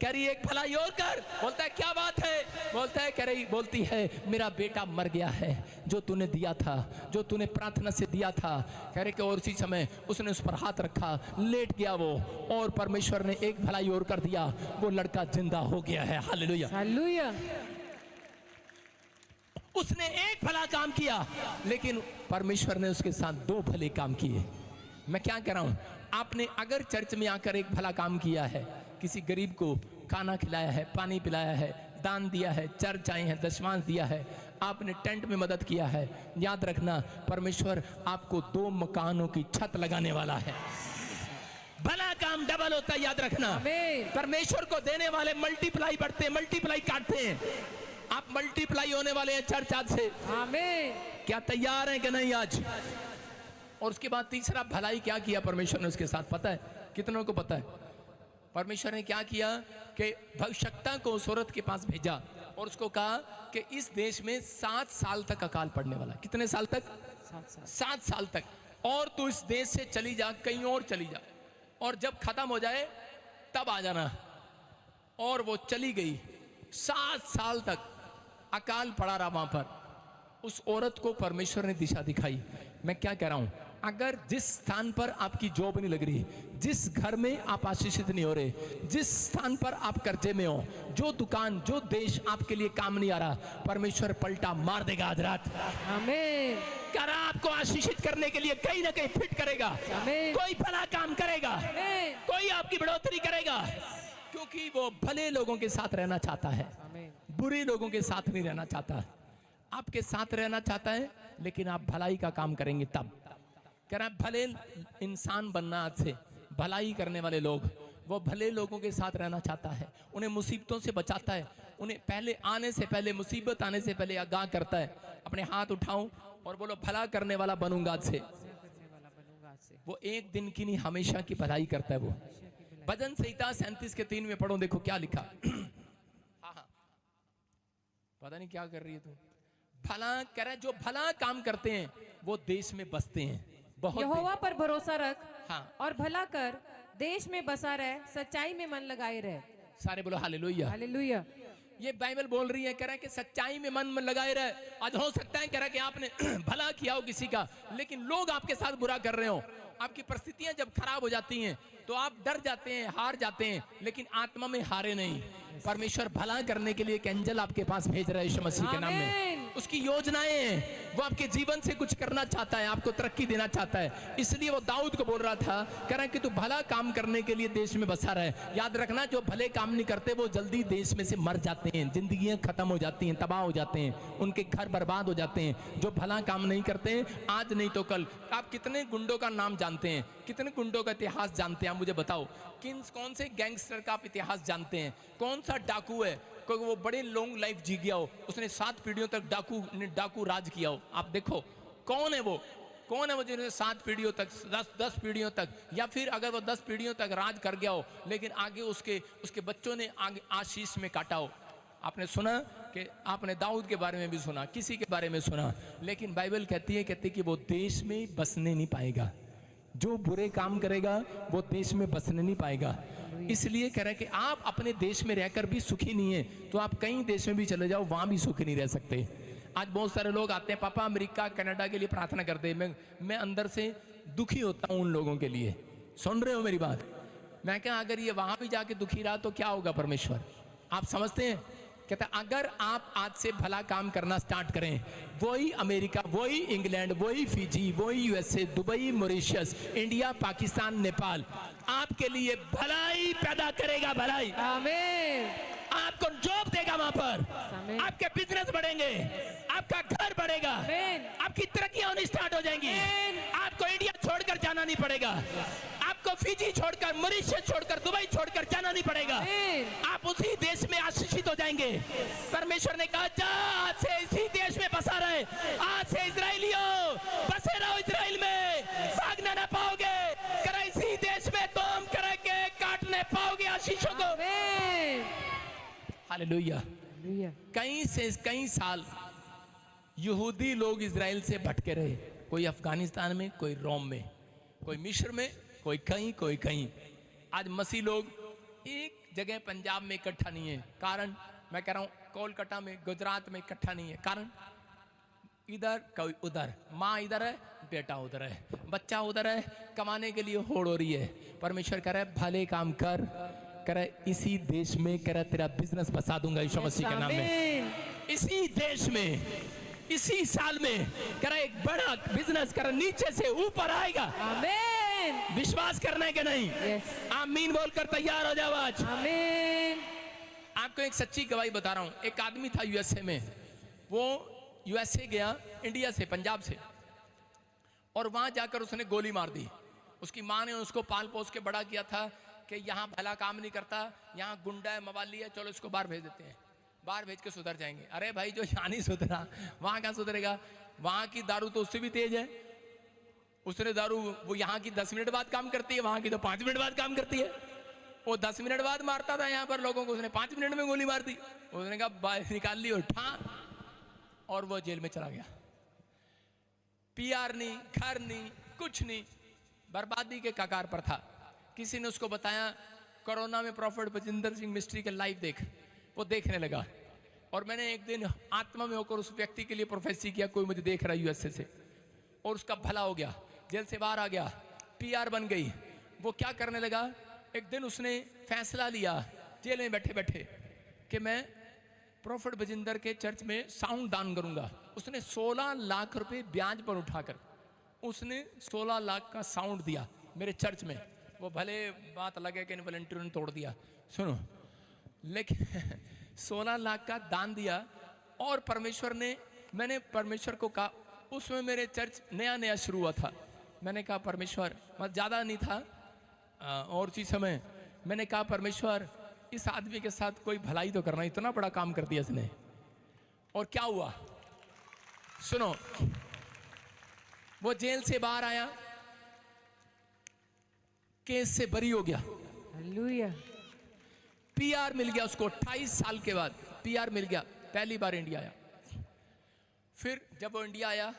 कह रही एक भलाई और कर। बोलता है क्या बात है? बोलता है, कह रही बोलती है मेरा बेटा मर गया है, जो तूने दिया था, जो तूने प्रार्थना से दिया था। कह रहे कि और उसी समय उसने उस पर हाथ रखा, लेट गया वो, और परमेश्वर ने एक भलाई और कर दिया, वो लड़का जिंदा हो गया है। Hallelujah hallelujah. उसने एक भला काम किया लेकिन परमेश्वर ने उसके साथ 2 भले काम किए। मैं क्या कह रहा हूं, आपने अगर चर्च में आकर एक भला काम किया है, किसी गरीब को खाना खिलाया है, पानी पिलाया है, दान दिया है, चर्च आए हैं, दशमांश दिया है, आपने टेंट में मदद किया है, याद रखना परमेश्वर आपको 2 मकानों की छत लगाने वाला है। भला काम डबल होता है, याद रखना। परमेश्वर को देने वाले मल्टीप्लाई बढ़ते हैं, मल्टीप्लाई काटते हैं। आप मल्टीप्लाई होने वाले हैं चर्च आज से। आमीन। क्या तैयार हैं कि नहीं आज? और उसके बाद तीसरा भलाई क्या किया परमेश्वर ने उसके साथ, पता है कितनों को पता है? परमेश्वर ने क्या किया कि भविष्यवक्ता को उस औरत के पास भेजा और उसको कहा कि इस देश में 7 साल तक अकाल पड़ने वाला। कितने साल तक? 7 साल तक। और तू इस देश से चली जा, कहीं और चली जा, और जब खत्म हो जाए तब आ जाना। और वो चली गई, 7 साल तक अकाल पड़ा रहा वहां पर। उस औरत को परमेश्वर ने दिशा दिखाई। मैं क्या कह रहा हूं, अगर जिस स्थान पर आपकी जॉब नहीं लग रही, जिस घर में आप आशीषित नहीं हो रहे, जिस स्थान पर आप कर्जे में हो, जो दुकान, जो देश आपके लिए काम नहीं आ रहा, परमेश्वर पलटा मार देगा आज रात। आमीन। कर आपको आशीषित करने के लिए कहीं ना कहीं फिट करेगा। कोई भला काम करेगा, कोई आपकी बढ़ोतरी करेगा, क्योंकि वो भले लोगों के साथ रहना चाहता है, बुरे लोगों के साथ नहीं रहना चाहता। आपके साथ रहना चाहता है, लेकिन आप भलाई का काम करेंगे तब। कह रहा है भले इंसान बनना आज से, भलाई करने वाले लोग, वो भले लोगों के साथ रहना चाहता है, उन्हें मुसीबतों से बचाता है, उन्हें पहले आने से पहले, मुसीबत आने से पहले आगाह करता है। अपने हाथ उठाओ और बोलो भला करने वाला बनूंगा आज से। वो एक दिन की नहीं, हमेशा की भलाई करता है वो। भजन संहिता 37:3 में पढ़ो, देखो क्या लिखा। हाँ हाँ, पता नहीं क्या कर रही है तू। भला करे, जो भला काम करते हैं वो देश में बसते हैं। बहुत यहोवा पर भरोसा रख, हाँ, और भला कर, देश में बसा रहे, सच्चाई में मन लगाए रहे। सारे बोलो हालेलुया। हालेलुया। ये बाइबल बोल रही है, कह रहा है कि सच्चाई में मन में लगाए रहे। आज हो सकता है कह रहा है कि आपने भला किया हो किसी का, लेकिन लोग आपके साथ बुरा कर रहे हो। आपकी परिस्थितियां जब खराब हो जाती हैं तो आप डर जाते हैं, हार जाते हैं, लेकिन आत्मा में हारे नहीं। परमेश्वर भला करने के लिए एक एंजल आपके पास भेज रहा है यीशु मसीह के नाम में। आमीन। उसकी योजनाएं हैं, वो आपके जीवन से कुछ करना चाहता है, आपको तरक्की देना चाहता है। इसलिए वो दाऊद को बोल रहा था, कह रहा है कि तू भला काम करने के लिए देश में बसा रहे। याद रखना, जो भले काम नहीं करते वो जल्दी देश में से मर जाते हैं, जिंदगियां खत्म हो जाती हैं, तबाह हो जाते हैं, उनके घर बर्बाद हो जाते हैं। जो भला काम नहीं करते हैं, आज नहीं तो कल। आप कितने गुंडों का नाम जानते हैं, कितने गुंडों का इतिहास जानते हैं? आप मुझे बताओ, कौन से गैंगस्टर का आप इतिहास जानते हैं? कौन सा डाकू है कोई वो बड़े लॉन्ग लाइफ जी गया हो, उसने 7 पीढ़ियों तक डाकू राज किया हो? आप देखो कौन है वो, कौन है वो जिन्होंने 7 पीढ़ियों तक, 10 पीढ़ियों तक, या फिर अगर वो 10 पीढ़ियों तक राज कर गया हो, लेकिन आगे उसके बच्चों ने आगे आशीष में काटा हो। आपने सुना कि आपने दाऊद के बारे में भी सुना, किसी के बारे में सुना, लेकिन बाइबल कहती है कि वो देश में बसने नहीं पाएगा। जो बुरे काम करेगा वो देश में बसने नहीं पाएगा। इसलिए कह रहा है कि आप अपने देश में रहकर भी सुखी नहीं है तो आप कई देश में भी चले जाओ, वहां भी सुखी नहीं रह सकते। आज बहुत सारे लोग आते हैं, पापा अमेरिका कनाडा के लिए प्रार्थना करते हैं। मैं अंदर से दुखी होता हूं उन लोगों के लिए। सुन रहे हो मेरी बात? मैं कहा अगर ये वहां भी जाके दुखी रहा तो क्या होगा परमेश्वर? आप समझते हैं? कहता अगर आप आज से भला काम करना स्टार्ट करें, वही अमेरिका, वही इंग्लैंड, वही फिजी, वही USA, Dubai, Mauritius, India, Pakistan, Nepal आपके लिए भलाई पैदा करेगा। भलाई, आमीन। आपको जॉब देगा वहां पर, आमीन। आपके बिजनेस बढ़ेंगे, आपका घर बढ़ेगा, आमीन। आपकी तरक्कियां होनी स्टार्ट हो जाएंगी। आपको इंडिया छोड़कर जाना नहीं पड़ेगा, आपको फिजी छोड़कर, मॉरिशस छोड़कर, दुबई छोड़कर जाना नहीं पड़ेगा। आप उसी देश में आशीषित हो जाएंगे। परमेश्वर ने कहा जा आज से इसी देश में बसा रहे, आज से इजराइलियों बसे रहो इजराइल में, भागना ना पाओगे। करे इसी देश में तुम करके काटने पाओगे आशीषों को। हालेलुया। कई साल यहूदी लोग इजराइल से भटके रहे, कोई अफगानिस्तान में, कोई रोम में, कोई मिस्र में, कोई कहीं। आज मसीह लोग एक जगह पंजाब में इकट्ठा नहीं है। कारण मैं कह रहा हूं कोलकाता में, गुजरात में इकट्ठा नहीं है। कारण इधर कोई उधर, माँ इधर है, बेटा उधर है, बच्चा उधर है, कमाने के लिए होड़ हो रही है। परमेश्वर कह रहा है भले काम कर, कह रहा है इसी देश में, कह रहा है तेरा बिजनेस बसा दूंगा यीशु मसीह के नाम में। इसी देश में, इसी साल में, कह रहा है एक बड़ा बिजनेस कर नीचे से ऊपर आएगा। आमीन। विश्वास करने के नहीं? आमीन बोलकर तैयार हो जाओ आज। आमीन। आपको एक सच्ची गवाही बता रहा हूं। एक आदमी था यूएसए में, वो यूएसए गया इंडिया से, पंजाब से, और वहां जाकर उसने गोली मार दी। उसकी माँ ने उसको पाल पोस के बड़ा किया था कि यहाँ भला काम नहीं करता, यहाँ गुंडा है, मवाली है, चलो इसको बाहर भेज देते हैं, बाहर भेज के सुधर जाएंगे। अरे भाई जो यहाँ नहीं सुधरा वहाँ क्या सुधरेगा? वहाँ की दारू तो उससे भी तेज है। उसने दारू, वो यहाँ की 10 मिनट बाद काम करती है, वहाँ की तो 5 मिनट बाद काम करती है। वो 10 मिनट बाद मारता था यहाँ पर लोगों को, उसने 5 मिनट में गोली मार दी। उसने कहा बाहर निकाल ली, उठा, और वो जेल में चला गया। पीआर नहीं, घर नहीं, कुछ नहीं, बर्बादी के कगार पर था। किसी ने उसको बताया कोरोना में प्रॉफिट बजिंदर सिंह मिस्ट्री के लाइव देख, वो देखने लगा। और मैंने एक दिन आत्मा में होकर उस व्यक्ति के लिए प्रोफेसी किया, कोई मुझे देख रहा है यूएसए से, और उसका भला हो गया, जेल से बाहर आ गया, पीआर बन गई। वो क्या करने लगा, एक दिन उसने फैसला लिया जेल में बैठे बैठे कि मैं प्रॉफिट बजिंदर के चर्च में साउंड दान करूंगा। उसने 16 लाख रुपए ब्याज पर उठाकर उसने 16 लाख का साउंड दिया मेरे चर्च में। वो भले बात लगे कि वॉलंटियर ने तोड़ दिया, सुनो, लेकिन 16 लाख का दान दिया। और परमेश्वर ने, मैंने परमेश्वर को कहा, उसमें मेरे चर्च नया शुरू हुआ था, मैंने कहा परमेश्वर, मतलब ज़्यादा नहीं था और उसी समय मैंने कहा परमेश्वर इस आदमी के साथ कोई भलाई तो करना, इतना बड़ा काम कर दिया इसने। और क्या हुआ सुनो, वो जेल से बाहर आया, केस से बरी हो गया, हालेलुया। पीआर मिल गया उसको। 28 साल के बाद पीआर मिल गया, पहली बार इंडिया आया। फिर जब वो इंडिया आया,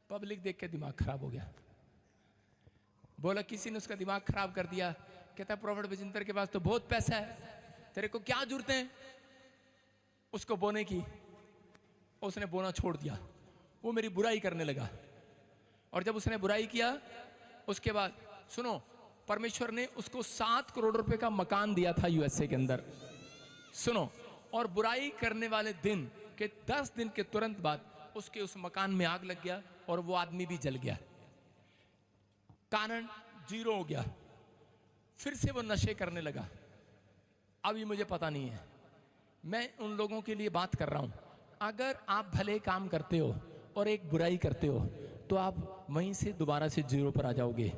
पब्लिक देख के दिमाग खराब हो गया। बोला किसी ने उसका दिमाग खराब कर दिया। कहता प्रॉफिट विजेंद्र के पास तो बहुत पैसा है, तेरे को क्या जरूरत है उसको बोने की। उसने बोना छोड़ दिया, वो मेरी बुराई करने लगा। और जब उसने बुराई किया उसके बाद सुनो, परमेश्वर ने उसको 7 करोड़ रुपए का मकान दिया था यूएसए के अंदर। सुनो, और बुराई करने वाले दिन के 10 दिन के तुरंत बाद उसके उस मकान में आग लग गया और वो आदमी भी जल गया, कारण 0 हो गया। फिर से वो नशे करने लगा। अभी मुझे पता नहीं है, मैं उन लोगों के लिए बात कर रहा हूं। अगर आप भले काम करते हो और एक बुराई करते हो तो आप वहीं से दोबारा से 0 पर आ जाओगे।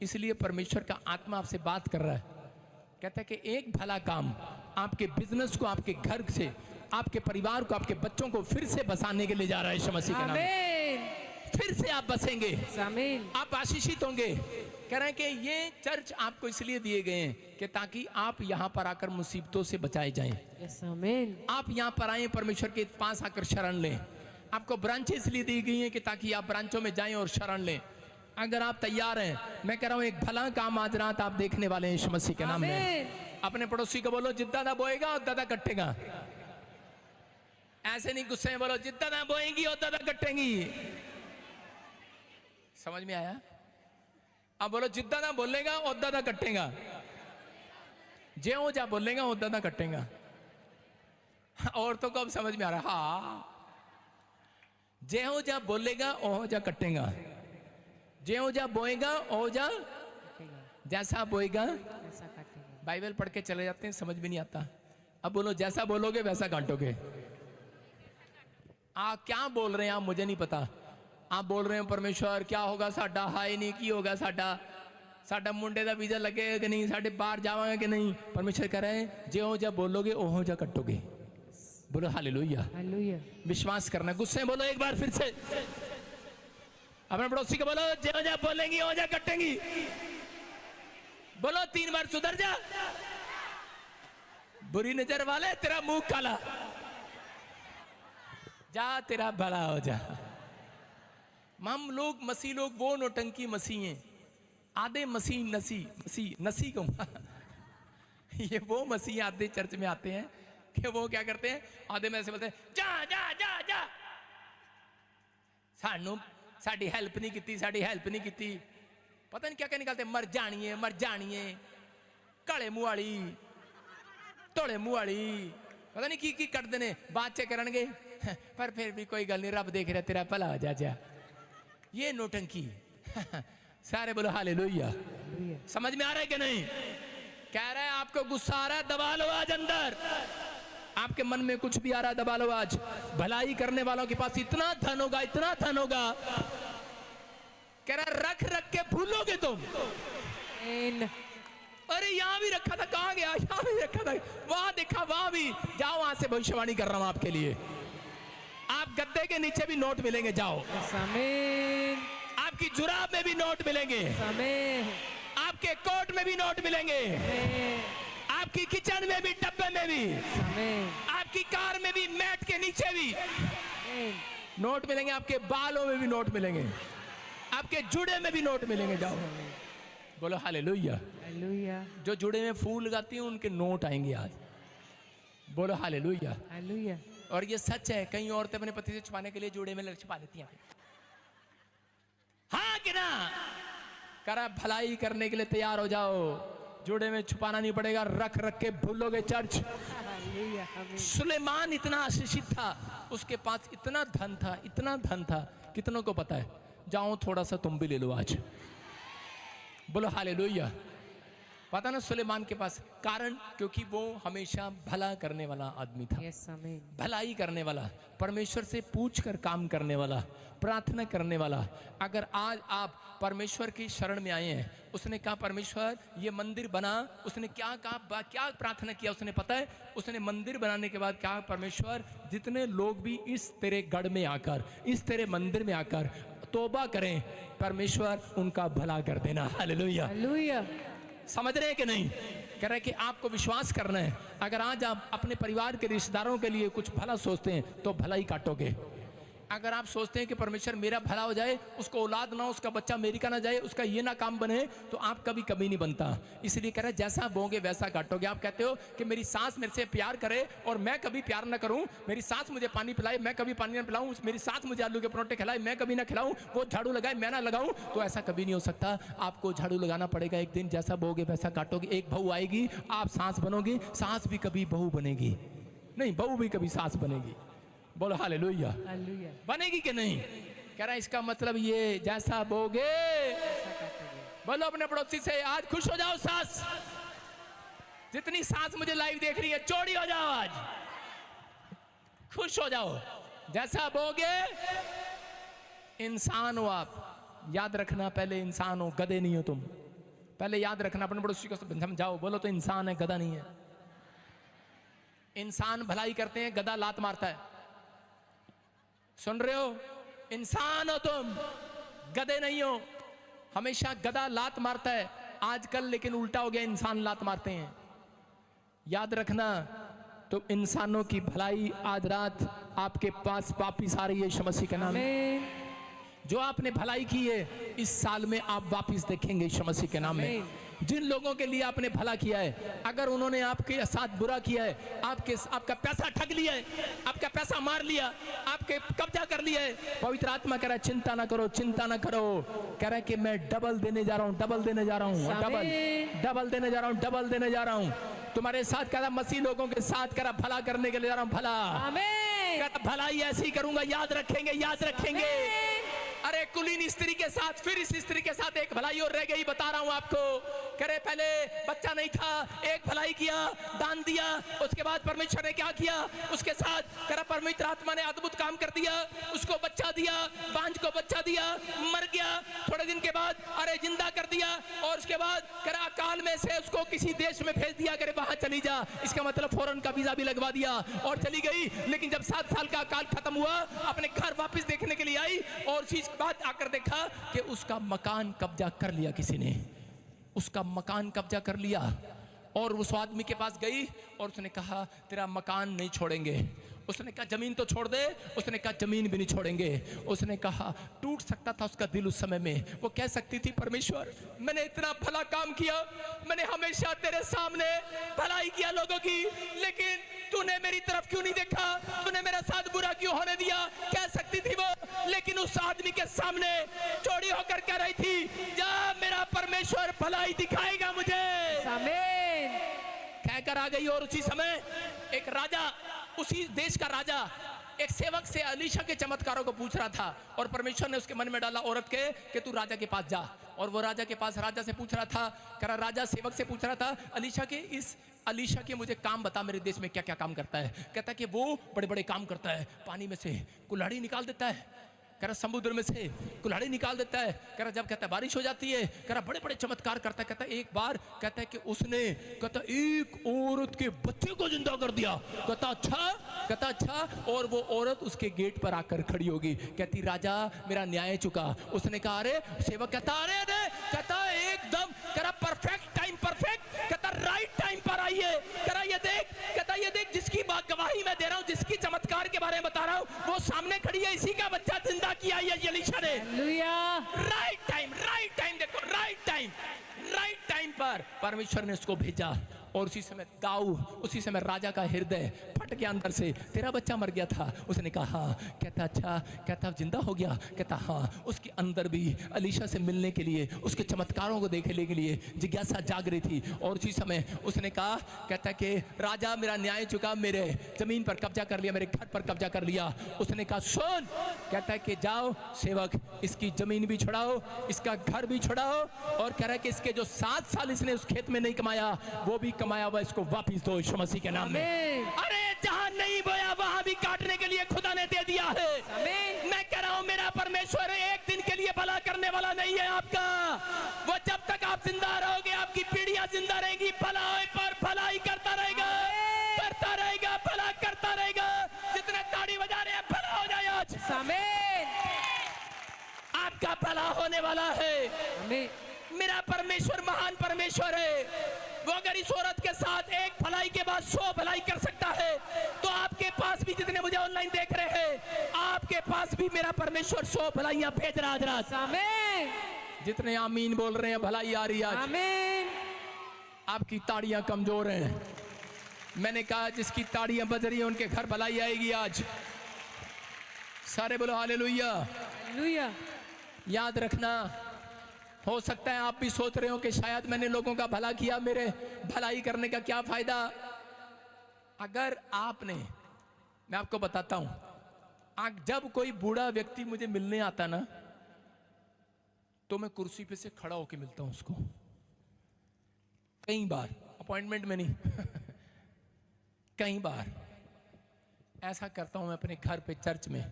इसलिए परमेश्वर का आत्मा आपसे बात कर रहा है, कहता है कि एक भला काम आपके बिजनेस को, आपके घर से, आपके परिवार को, आपके बच्चों को फिर से बसाने के लिए जा रहा है यीशु मसीह के नाम में। आमीन, फिर से आप बसेंगे, आमीन, आप आशीषित होंगे। कह रहे हैं कि ये चर्च आपको इसलिए दिए गए हैं कि ताकि आप यहाँ पर आकर मुसीबतों से बचाए जाएं। यस आमीन, आप यहाँ पर आए, परमेश्वर के पास आकर शरण लें। आपको ब्रांचें इसलिए दी गई हैं कि ताकि आप ब्रांचों में जाएं और शरण लें। अगर आप तैयार हैं, मैं कह रहा हूँ एक भला काम आज रात आप देखने वाले हैं यीशु मसीह के नाम में। अपने पड़ोसी को बोलो जितना ना बोएगा और दादा कटेगा। ऐसे नहीं गुस्से में बोलो, जितना ना बोएंगी और दादा कटेंगी। समझ में आया? अब बोलो जितना ना बोलेगा और दादा कटेगा। ज्यों जा बोलेगा और दादा कटेगा। औरतों को अब समझ में आ रहा, हाँ, ज्यों जा बोलेगा ओह जा कटेगा। ज्यों जा बोएगा ओ जा, जैसा बोएगा। ऐसा काटेगा। बाइबल पढ़ के चले जाते हैं, समझ में नहीं आता। अब बोलो जैसा बोलोगे वैसा काटोगे। आप क्या बोल रहे हैं आप, मुझे नहीं पता। आप बोल रहे हो परमेश्वर क्या होगा साडा, हाय नहीं की होगा साडा, साडा मुंडे का वीजा लगेगा कि नहीं, साडे बाहर जावांगे कि नहीं। परमेश्वर कह रहे हैं ज्यों जा बोलोगे ओह जा कटोगे। बोलो हालेलुया, हालेलुया, विश्वास करना। गुस्से बोलो एक बार फिर से, अपने पड़ोसी को बोलो ज्यों जा बोलेंगी ओह जा कटेंगी। बोलो 3 बार, सुधर जा, बुरी नजर वाले तेरा मुंह काला, जा तेरा भला हो जा। हम लोग मसीह लोग वो नौटंकी मसीह हैं, आधे मसीह नसी कहूंगा। ये वो मसीह आधे चर्च में आते हैं कि वो क्या करते हैं, आधे में ऐसे बोलते हैं जा जा जा जा, सानू साड़ी हेल्प नहीं की, साड़ी हेल्प नहीं की। पता नहीं क्या क्या निकालते, मर जानिए मर जानिए, काले मुंह वाली, धोले मुंह वाली, पता नहीं की करते ने। बात चे करनगे पर फिर भी कोई गल नहीं, रब देख रहा तेरा भला जा जा। ये नौटंकी। सारे बोलो हालेलुया। समझ में आ रहा है कि नहीं? कह रहा है आपको गुस्सा आ रहा है, दबा लो आज अंदर। आपके मन में कुछ भी आ रहा है, दबा लो आज। भलाई करने वालों के पास इतना धन होगा, इतना धन होगा। कह रहा रख रख के भूलोगे तुम। अरे यहाँ भी रखा था, कहाँ गया? यहाँ भी रखा था, वहां देखा, वहां भी जाओ, वहां से भविष्यवाणी कर रहा हूं आपके लिए। आप गद्दे के नीचे भी नोट मिलेंगे, जाओ। आमीन, आपकी जुराब में भी नोट मिलेंगे, आमीन, आपके कोट में भी नोट मिलेंगे, आपकी किचन में भी, डब्बे में भी, आमीन, आपकी कार में भी, मैट के नीचे भी नोट मिलेंगे, आपके बालों में भी नोट मिलेंगे, आपके जुड़े में भी नोट मिलेंगे। जाओ, बोलो हालेलुया। हालेलुया, जो जुड़े में फूल लगाती हैं उनके नोट आएंगे आज। बोलो हालेलुया। हालेलुया। और ये सच है, कई औरतें अपने पति से छुपाने के लिए जुड़े में छुपा लेती हैं। हाँ कि ना? करा भलाई करने के लिए तैयार हो जाओ, जुड़े में छुपाना नहीं पड़ेगा, रख रख के भूलोगे चर्च। हालेलुया, आमीन। सुलेमान इतना आशीषित था, उसके पास इतना धन था, इतना धन था, कितनों को पता है? जाओ थोड़ा सा तुम भी ले लो आज। बोलो हालेलुया। पता ना सुलेमान के पास, कारण क्योंकि वो हमेशा भला करने वाला आदमी था, यस आमीन। भलाई करने वाला, परमेश्वर से पूछ कर काम करने वाला, प्रार्थना करने वाला। अगर आज आप परमेश्वर की शरण में आए हैं, उसने कहा परमेश्वर ये मंदिर बना, उसने क्या कहा, क्या प्रार्थना किया उसने पता है? उसने मंदिर बनाने के बाद कहा परमेश्वर जितने लोग भी इस तेरे गढ़ में आकर, इस तेरे मंदिर में आकर तौबा करें, परमेश्वर उनका भला कर देना। हालेलुया। हालेलुया। समझ रहे हैं कि नहीं? कह रहे हैं कि आपको विश्वास करना है। अगर आज आप अपने परिवार के रिश्तेदारों के लिए कुछ भला सोचते हैं तो भला ही काटोगे। अगर आप सोचते हैं कि परमेश्वर मेरा भला हो जाए, उसको औलाद ना हो, उसका बच्चा अमेरिका ना जाए, उसका ये ना काम बने, तो आप कभी कभी नहीं बनता। इसलिए कह रहे हैं जैसा बोगे वैसा काटोगे। आप कहते हो कि मेरी सास मेरे से प्यार करे और मैं कभी प्यार ना करूं, मेरी सास मुझे पानी पिलाए मैं कभी पानी ना पिलाऊं, मेरी सास मुझे आलू के परोठे खिलाए मैं कभी ना खिलाऊं, वो झाड़ू लगाए मैं ना लगाऊं, तो ऐसा कभी नहीं हो सकता। आपको झाड़ू लगाना पड़ेगा एक दिन, जैसा बोगे वैसा काटोगे। एक बहू आएगी, आप सास बनोगे, सास भी कभी बहू बनेगी, नहीं बहू भी कभी सास बनेगी। बोलो हालेलुया। हालेलुया। बनेगी कि नहीं? कह रहा है इसका मतलब ये जैसा बोगे। बोलो अपने पड़ोसी से आज खुश हो जाओ सास, जितनी सास मुझे लाइव देख रही है चौड़ी हो जाओ, आज खुश हो जाओ। जैसा बोगे इंसान हो आप, याद रखना पहले इंसान हो, गधे नहीं हो तुम। पहले याद रखना, अपने पड़ोसी को समझाओ, बोलो तो इंसान है गधा नहीं है। इंसान भलाई करते हैं, गधा लात मारता है। सुन रहे हो? इंसान हो तुम, गधे नहीं हो। हमेशा गधा लात मारता है आजकल, लेकिन उल्टा हो गया, इंसान लात मारते हैं। याद रखना, तो इंसानों की भलाई आज रात आपके पास वापिस आ रही है यीशु मसीह के नाम में। जो आपने भलाई की है इस साल में आप वापिस देखेंगे यीशु मसीह के नाम में। जिन लोगों के लिए आपने भला किया है, अगर उन्होंने आपके साथ बुरा किया है, आपका पैसा ठग लिया है, आपका पैसा मार लिया, आपके कब्जा कर लिया है, पवित्र आत्मा कह रहा है चिंता ना करो, चिंता ना करो। कह रहा है कि मैं डबल देने जा रहा हूँ, डबल देने जा रहा हूँ, डबल देने जा रहा हूँ, डबल देने जा रहा हूँ तुम्हारे साथ। कह रहा मसीह लोगों के साथ, कह रहा भला करने के लिए जा रहा हूँ, भला। कह रहा भलाई ऐसे ही करूंगा, याद रखेंगे, याद रखेंगे। अरे कुलीन स्त्री के साथ, फिर इस स्त्री के साथ एक भलाई और रह गई, बता रहा हूं आपको। कह रहे पहले बच्चा नहीं था, एक भलाई किया, दान दिया, उसके बाद परमेश्वर ने क्या किया उसके साथ? कह रहा पवित्र आत्मा ने अद्भुत काम कर दिया, उसको बच्चा दिया, बांझ को बच्चा दिया, मर गया, थोड़े दिन के बाद अरे जिंदा कर दिया, और उसके बाद कह रहा अकाल में से उसको किसी देश में भेज दिया, करे वहां चली जा। इसका मतलब फौरन का वीजा भी लगवा दिया और चली गई। लेकिन जब 7 साल का अकाल खत्म हुआ, अपने घर वापस देखने के लिए आई, और उसी बात आकर देखा कि उसका मकान कब्जा कर लिया किसी ने, उसका मकान कब्जा कर लिया। और उस आदमी के पास गई और उसने कहा तेरा मकान नहीं छोड़ेंगे। उसने कहा जमीन तो छोड़ दे, उसने कहा जमीन भी नहीं छोड़ेंगे। उसने कहा, टूट सकता था उसका दिल उस समय में। वो कह सकती थी परमेश्वर मैंने इतना भला काम किया, मैंने हमेशा तेरे सामने भलाई किया लोगों की, लेकिन तूने मेरी तरफ क्यों नहीं देखा, तूने मेरे साथ बुरा क्यों होने दिया? कह सकती थी वो, लेकिन उस आदमी के सामने चौड़ी होकर कह रही थी जा मेरा परमेश्वर भलाई दिखाएगा मुझे। आमीन। कहकर आ गई। और उसी समय एक राजा, उसी देश का राजा एक सेवक से अलीशा के चमत्कारों को पूछ रहा था, और परमेश्वर ने उसके मन में डाला औरत के कि तू राजा के पास जा। और वो राजा के पास राजा से पूछ रहा था, कह रहा राजा सेवक से पूछ रहा था अलीशा के मुझे काम बता, मेरे देश में क्या क्या काम करता है। कहता है कि वो बड़े बड़े काम करता है, पानी में से कुल्हाड़ी निकाल देता है, कह रहा समुद्र में से कुल्हाड़ी निकाल देता है, कह रहा जब कहता है बारिश हो जाती है, कह रहा बड़े बड़े चमत्कार करता है। कहता है एक बार कहता है कि उसने कहता एक औरत के बच्चे को जिंदा कर दिया। कहता अच्छा, और वो औरत उसके गेट पर आकर खड़ी होगी, कहती राजा मेरा न्याय चुका। उसने कहा अरे, सेवक कहता अरे कहता एकदम, कह रहा परफेक्ट टाइम, परफेक्ट, कहता राइट टाइम पर आइए। कह रहा ये देख जिसकी बात गवाही मैं दे रहा हूँ, जिसकी चमत्कार के बारे में बता रहा हूँ, वो सामने खड़ी है, इसी का बच्चा जिंदा किया है एलीशा ने। राइट टाइम, देखो राइट टाइम पर परमेश्वर ने उसको भेजा। और उसी समय दाऊ, उसी समय राजा का हृदय फट गया अंदर से। तेरा बच्चा मर गया था। उसने कहा हाँ। कहता अच्छा, कहता जिंदा हो गया। कहता हाँ। उसके अंदर भी अलीशा से मिलने के लिए, उसके चमत्कारों को देखने के लिए जिज्ञासा जाग रही थी। और उसी समय उसने कहा, कहता कि राजा मेरा न्याय चुका, मेरे जमीन पर कब्जा कर लिया, मेरे घर पर कब्जा कर लिया। उसने कहा सुन, कहता है कि जाओ सेवक, इसकी जमीन भी छुड़ाओ, इसका घर भी छुड़ाओ, और कह रहा है कि इसके जो 7 साल इसने उस खेत में नहीं कमाया, वो भी कमाया हुआ इसको वापिस दो यीशु मसीह के नाम में। अरे जहां नहीं बोया वहां भी काटने के लिए खुदा ने दे दिया है। मैं कह रहा हूं मेरा परमेश्वर एक दिन के लिए भला करने वाला नहीं है आपका। वो जब तक आप जिंदा रहोगे, आपकी पीढ़ियां जिंदा रहेंगी, भलाई पर भलाई करता रहेगा, करता रहेगा, भला करता रहेगा। जितने ताड़ी बजा रहे हैं भला हो जाए आज। आपका भला होने वाला है। मेरा परमेश्वर महान परमेश्वर है। वो अगर इस औरत के साथ एक भलाई के बाद 100 भलाई कर सकता है, तो आपके पास भी, जितने मुझे ऑनलाइन देख रहे हैं, आपके पास भी मेरा परमेश्वर 100 भलाइयां भेज रहा है आज। जितने आमीन बोल रहे हैं भलाई आ रही है आज। आपकी ताड़ियां कमजोर हैं। मैंने कहा जिसकी ताड़ियां बज रही हैं उनके घर भलाई आएगी आज। सारे बोलो हालेलुया। याद रखना, हो सकता है आप भी सोच रहे हो कि शायद मैंने लोगों का भला किया, मेरे भलाई करने का क्या फायदा। अगर आपने, मैं आपको बताता हूं, जब कोई बूढ़ा व्यक्ति मुझे मिलने आता ना, तो मैं कुर्सी पे से खड़ा होकर मिलता हूं उसको। कई बार, अपॉइंटमेंट में नहीं कई बार ऐसा करता हूं मैं अपने घर पे, चर्च में।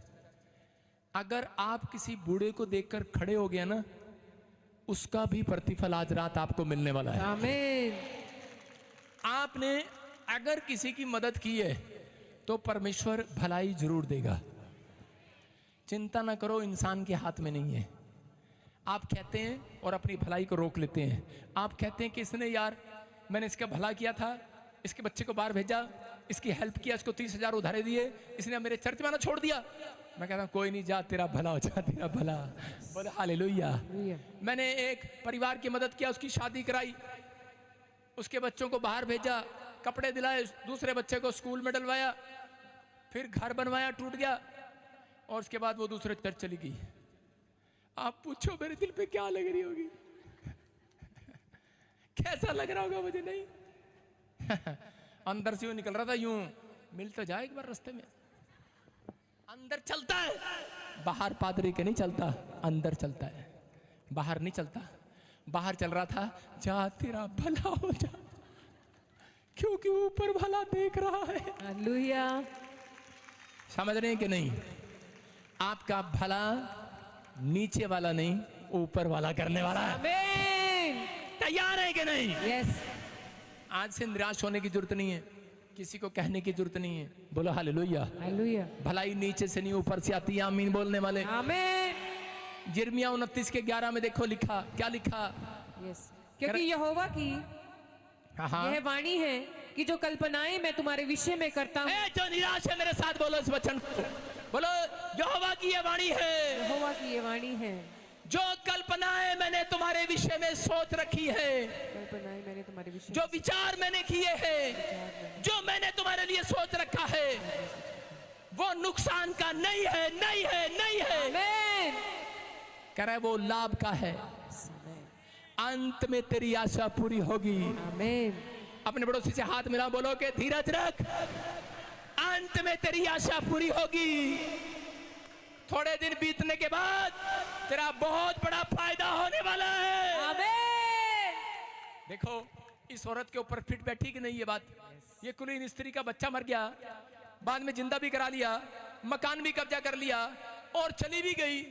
अगर आप किसी बूढ़े को देखकर खड़े हो गया ना, उसका भी प्रतिफल आज रात आपको मिलने वाला है। आमीन। आपने अगर किसी की मदद की है तो परमेश्वर भलाई जरूर देगा। चिंता ना करो, इंसान के हाथ में नहीं है। आप कहते हैं और अपनी भलाई को रोक लेते हैं। आप कहते हैं कि इसने, यार मैंने इसका भला किया था, इसके बच्चे को बाहर भेजा, इसकी हेल्प किया, इसको 30,000 उधारे दिए, इसने मेरे चर्च में आना छोड़ दिया। मैं कहता हूं कोई नहीं, जा तेरा भला हो जा, तेरा भला। बोले हालेलुया। मैंने एक परिवार की मदद किया, उसकी शादी कराई, उसके बच्चों को बाहर भेजा, कपड़े दिलाए, दूसरे बच्चे को स्कूल में डलवाया, फिर घर बनवाया, टूट गया, और उसके बाद वो दूसरे चर्च चली गई। आप पूछो मेरे दिल पे क्या लग रही होगी कैसा लग रहा होगा मुझे, नहीं अंदर से यूं निकल रहा था, यूं मिल तो जाए एक बार रास्ते में। अंदर चलता है, बाहर पादरी के नहीं चलता, अंदर चलता है, बाहर नहीं चलता। बाहर चल रहा था, जा तेरा भला हो जा, क्योंकि ऊपर भला देख रहा है। हालेलुया। समझ रहे हैं कि नहीं? आपका भला नीचे वाला नहीं, ऊपर वाला करने वाला है। आमीन। तैयार है कि नहीं? यस। आज से निराश होने की जरूरत नहीं है, किसी को कहने की जरूरत नहीं है। बोलो हालेलुया। हालेलुया। भलाई नीचे से नहीं ऊपर से आती है। आमीन बोलने वाले। आमीन। यिर्मयाह 29:11 में देखो लिखा, क्या लिखा? यस। क्योंकि यहोवा की यह वाणी है कि जो कल्पनाएं मैं तुम्हारे विषय में करता हूँ। जो निराश है मेरे साथ बोलो इस वचन को। बोलो यहोवा की यह वाणी है। यहोवा की यह वाणी है, जो कल्पनाएं मैंने तुम्हारे विषय में सोच रखी है, कल्पनाएं मैंने तुम्हारे विषय, जो विचार मैंने किए हैं, जो मैंने तुम्हारे लिए सोच रखा है, वो नुकसान का नहीं है, नहीं है, नहीं है। कह रहा है वो लाभ का है। अंत में तेरी आशा पूरी होगी। आमीन। अपने पड़ोसी से हाथ मिला, बोलो कि धीरज रख, अंत में तेरी आशा पूरी होगी। थोड़े दिन बीतने के बाद तेरा बहुत बड़ा फायदा होने वाला है। आमीन। देखो इस औरत के ऊपर फिट बैठी कि नहीं ये बात? ये कुलीन स्त्री का बच्चा मर गया, बाद में जिंदा भी करा लिया, मकान भी कब्जा कर लिया, और चली भी गई,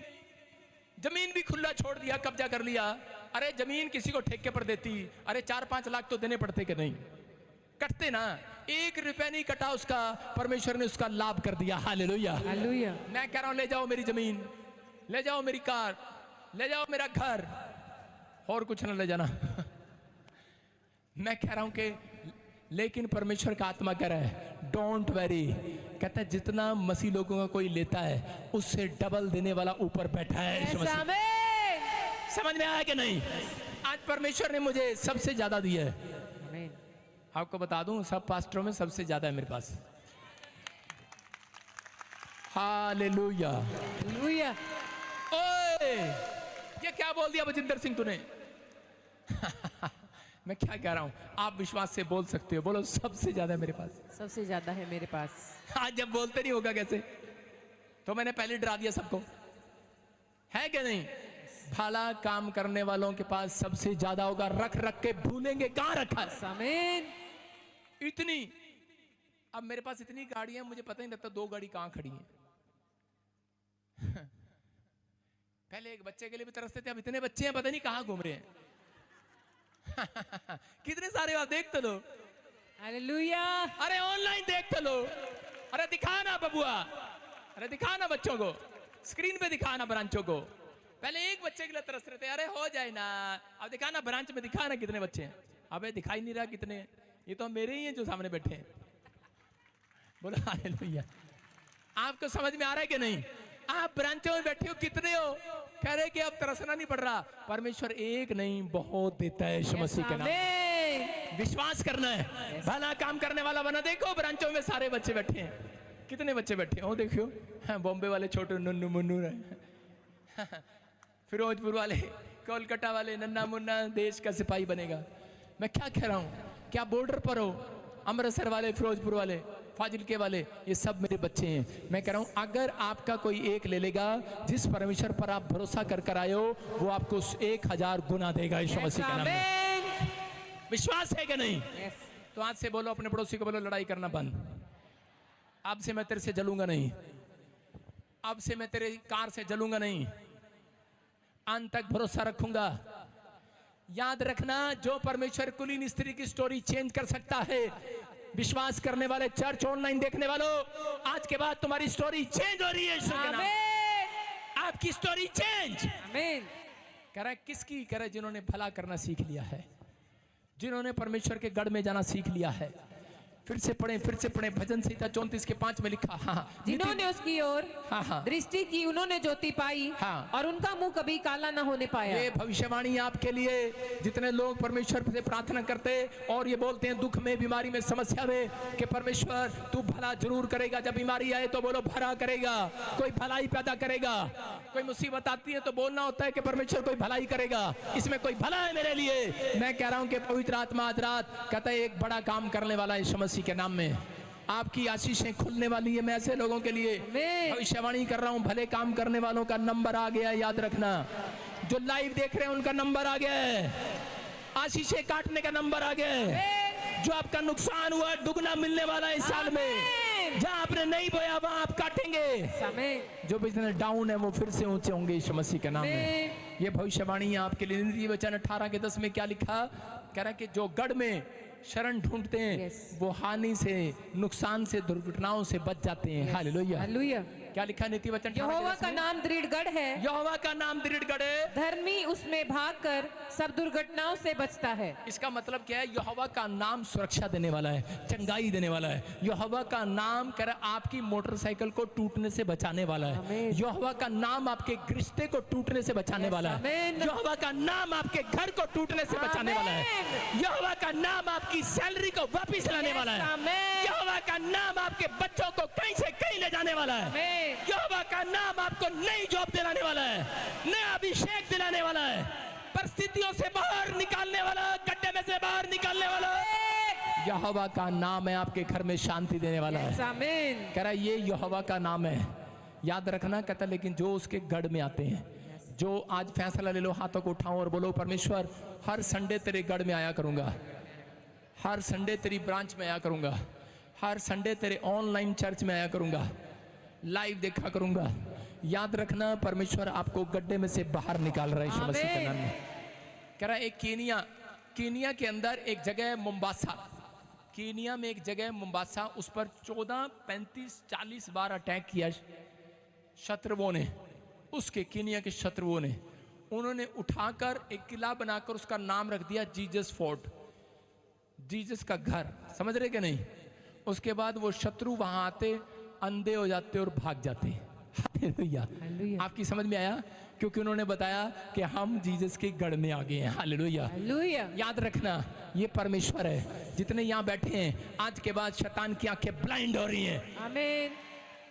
जमीन भी खुला छोड़ दिया, कब्जा कर लिया। अरे जमीन किसी को ठेके पर देती, अरे 4-5 लाख तो देने पड़ते कि नहीं? कटते ना। 1 रुपया नहीं कटा उसका, परमेश्वर ने उसका लाभ कर दिया। हालेलुया। हालेलुया। मैं कह रहा हूं ले जाओ मेरी जमीन, ले जाओ मेरी कार, ले जाओ मेरा घर, और कुछ ना ले जाना मैं कह रहा हूं कि लेकिन परमेश्वर का आत्मा कह रहा है डोंट वेरी, कहता है जितना मसीह लोगों का कोई लेता है उससे डबल देने वाला ऊपर बैठा है। समझ में आया कि नहीं? आज परमेश्वर ने मुझे सबसे ज्यादा दिया है। आपको बता दूं, सब पास्टरों में सबसे ज्यादा है मेरे पास। हालेलुया। हालेलुया। ओए, ये क्या बोल दिया बजिंदर सिंह तूने? मैं क्या कह रहा हूं, आप विश्वास से बोल सकते हो, बोलो सबसे ज्यादा है मेरे पास। सबसे ज्यादा है मेरे पास। आज जब बोलते नहीं होगा कैसे? तो मैंने पहले डरा दिया सबको, है क्या नहीं? भला काम करने वालों के पास सबसे ज्यादा होगा। रख रख के भूलेंगे कहां रखा है। आमीन। इतनी, अब मेरे पास इतनी गाड़ियां, मुझे पता ही नहीं लगता 2 गाड़ी कहां खड़ी हैं। पहले एक बच्चे के लिए भी तरसते थे, अब इतने बच्चे हैं पता नहीं कहां घूम रहे हैं। कितने सारे आप देख तो लो। हालेलुया। अरे ऑनलाइन देख तो लो। अरे दिखा ना बबुआ, अरे दिखा ना बच्चों को, स्क्रीन पे दिखा ना ब्रांचों को। पहले एक बच्चे के लिए तरस रहे थे, अरे हो जाए ना, अब दिखा ना ब्रांच में, दिखा ना कितने बच्चे हैं। अबे दिखाई नहीं रहा कितने, ये तो मेरे ही हैं जो सामने बैठे हैं। बोलो हालेलुया। आपको समझ में आ रहा है कि नहीं? आप ब्रांचों में बैठे हो, कितने हो? कह रहे कि अब तरसना नहीं पड़ रहा। परमेश्वर एक नहीं बहुत देता है यीशु मसीह के नाम। विश्वास करना है, भला काम करने वाला बना। देखो ब्रांचों में सारे बच्चे बैठे हैं, कितने बच्चे बैठे हैं, देखियो। हाँ, बॉम्बे वाले छोटे नन्नू मुन्नू है, फिरोजपुर वाले, कोलकाता वाले नन्ना मुन्ना, देश का सिपाही बनेगा। मैं क्या कह रहा हूँ, क्या बॉर्डर पर हो, अमृतसर वाले, फिरोजपुर वाले, फाजिलके वाले, ये सब मेरे बच्चे हैं। मैं कह रहा हूं, अगर आपका कोई एक ले लेगा, जिस परमेश्वर पर आप भरोसा कर कर आए हो, वो आपको 1000 गुना देगा यीशु मसीह के नाम में। विश्वास है कि नहीं? तो आज से बोलो, अपने पड़ोसी को बोलो, लड़ाई करना बंद। अब से मैं तेरे से जलूंगा नहीं, अब से मैं तेरे कार से जलूंगा नहीं, अंत तक भरोसा रखूंगा। याद रखना, जो परमेश्वर कुलीन स्त्री की स्टोरी चेंज कर सकता है, विश्वास करने वाले चर्च ऑनलाइन देखने वालों, आज के बाद तुम्हारी स्टोरी चेंज हो रही है यीशु के नाम में। आपकी स्टोरी चेंज। आमीन। कह रहा है किसकी? कह रहा है जिन्होंने भला करना सीख लिया है, जिन्होंने परमेश्वर के गढ़ में जाना सीख लिया है। फिर से पढ़े भजन संहिता 34 के 5 में लिखा, हाँ, जिन्होंने उसकी ओर दृष्टि की, उन्होंने ज्योति पाई, हाँ, और उनका मुंह कभी काला ना होने पाया। ये भविष्यवाणी आपके लिए, जितने लोग परमेश्वर से प्रार्थना करते और ये बोलते हैं दुख में, बीमारी में, समस्या में, कि परमेश्वर तू भला जरूर करेगा। जब बीमारी आए तो बोलो भला करेगा, कोई भलाई पैदा करेगा। कोई मुसीबत आती है तो बोलना होता है कि परमेश्वर कोई भलाई करेगा, इसमें कोई भला है मेरे लिए। मैं कह रहा हूं कि पवित्र आत्मा आज रात कहता है एक बड़ा काम करने वाला है यीशु मसीह के नाम में। आपकी आशीषें खुलने वाली है। मैं ऐसे लोगों के लिए भविष्यवाणी कर रहा हूं, भले काम करने वालों का नंबर आ गया है। याद रखना, जो लाइव देख रहे हैं उनका नंबर आ गया है, आशीषें काटने का नंबर आ गया है। जो आपका नुकसान हुआ दुगना मिलने वाला है इस साल में। जहां आपने नहीं बोया वहां आप काटेंगे। जो बिजनेस डाउन है वो फिर से ऊंचे होंगे यीशु मसीह के नाम में। ये भविष्यवाणी है आपके लिए। नीति वचन 18 के 10 में क्या लिखा? कह रहा है कि जो गढ़ में शरण ढूंढते हैं वो हानि से, नुकसान से, दुर्घटनाओं से बच जाते हैं। हालेलुया। हालेलुया। क्या लिखा नीति वचन? यहोवा का नाम दृढ़ गढ़ है, यहोवा का नाम दृढ़ गढ़ है, धर्मी उसमें भागकर सब दुर्घटनाओं से बचता है। इसका मतलब क्या है? यहोवा का नाम सुरक्षा देने वाला है, चंगाई देने वाला है। यहोवा का नाम कर आपकी मोटरसाइकिल को टूटने से बचाने वाला है। यहोवा का नाम आपके रिश्ते को टूटने से बचाने वाला है। यहोवा का नाम आपके घर को टूटने से बचाने वाला है। यहोवा का नाम आपकी सैलरी को वापिस लाने वाला है। यहोवा का नाम आपके बच्चों को कहीं से कहीं ले जाने वाला है। यहोवा का नाम आपको नई जॉब दिलाने वाला है, नया अभिषेक दिलाने वाला है, परिस्थितियों से बाहर निकालने वाला, गड्ढे में से बाहर निकालने वाला। यहोवा का नाम है आपके घर में शांति देने वाला है। कह रहा है ये यहोवा का नाम है। याद रखना, कहता लेकिन जो उसके गढ़ में आते हैं, जो आज फैसला ले लो, हाथों को उठाओ और बोलो परमेश्वर हर संडे तेरे गढ़ में आया करूंगा, हर संडे तेरी ब्रांच में आया करूंगा, हर संडे तेरे ऑनलाइन चर्च में आया करूंगा, लाइव देखा करूंगा। याद रखना, परमेश्वर आपको गड्ढे में से बाहर निकाल रहा है यीशु मसीह के नाम में। कह रहा है एक कीनिया के अंदर एक जगह मोम्बासा, कीनिया में एक जगह मोम्बासा, उस पर 14, 35, 40 बार अटैक किया शत्रुओं ने, उसके कीनिया के शत्रुओं ने। उन्होंने उठाकर एक किला बनाकर उसका नाम रख दिया जीसस फोर्ट, जीसस का घर। समझ रहे कि नहीं? उसके बाद वो शत्रु वहां आते, अंधे हो जाते और भाग जाते। हालेलुया। हालेलुया। आपकी समझ में आया? क्योंकि उन्होंने बताया कि हम जीसस के गढ़ में आ गए हैं। हालेलुया। हालेलुया। याद रखना, ये परमेश्वर है। जितने यहाँ बैठे हैं, आज के बाद शैतान की आंखें ब्लाइंड हो रही हैं। आमीन।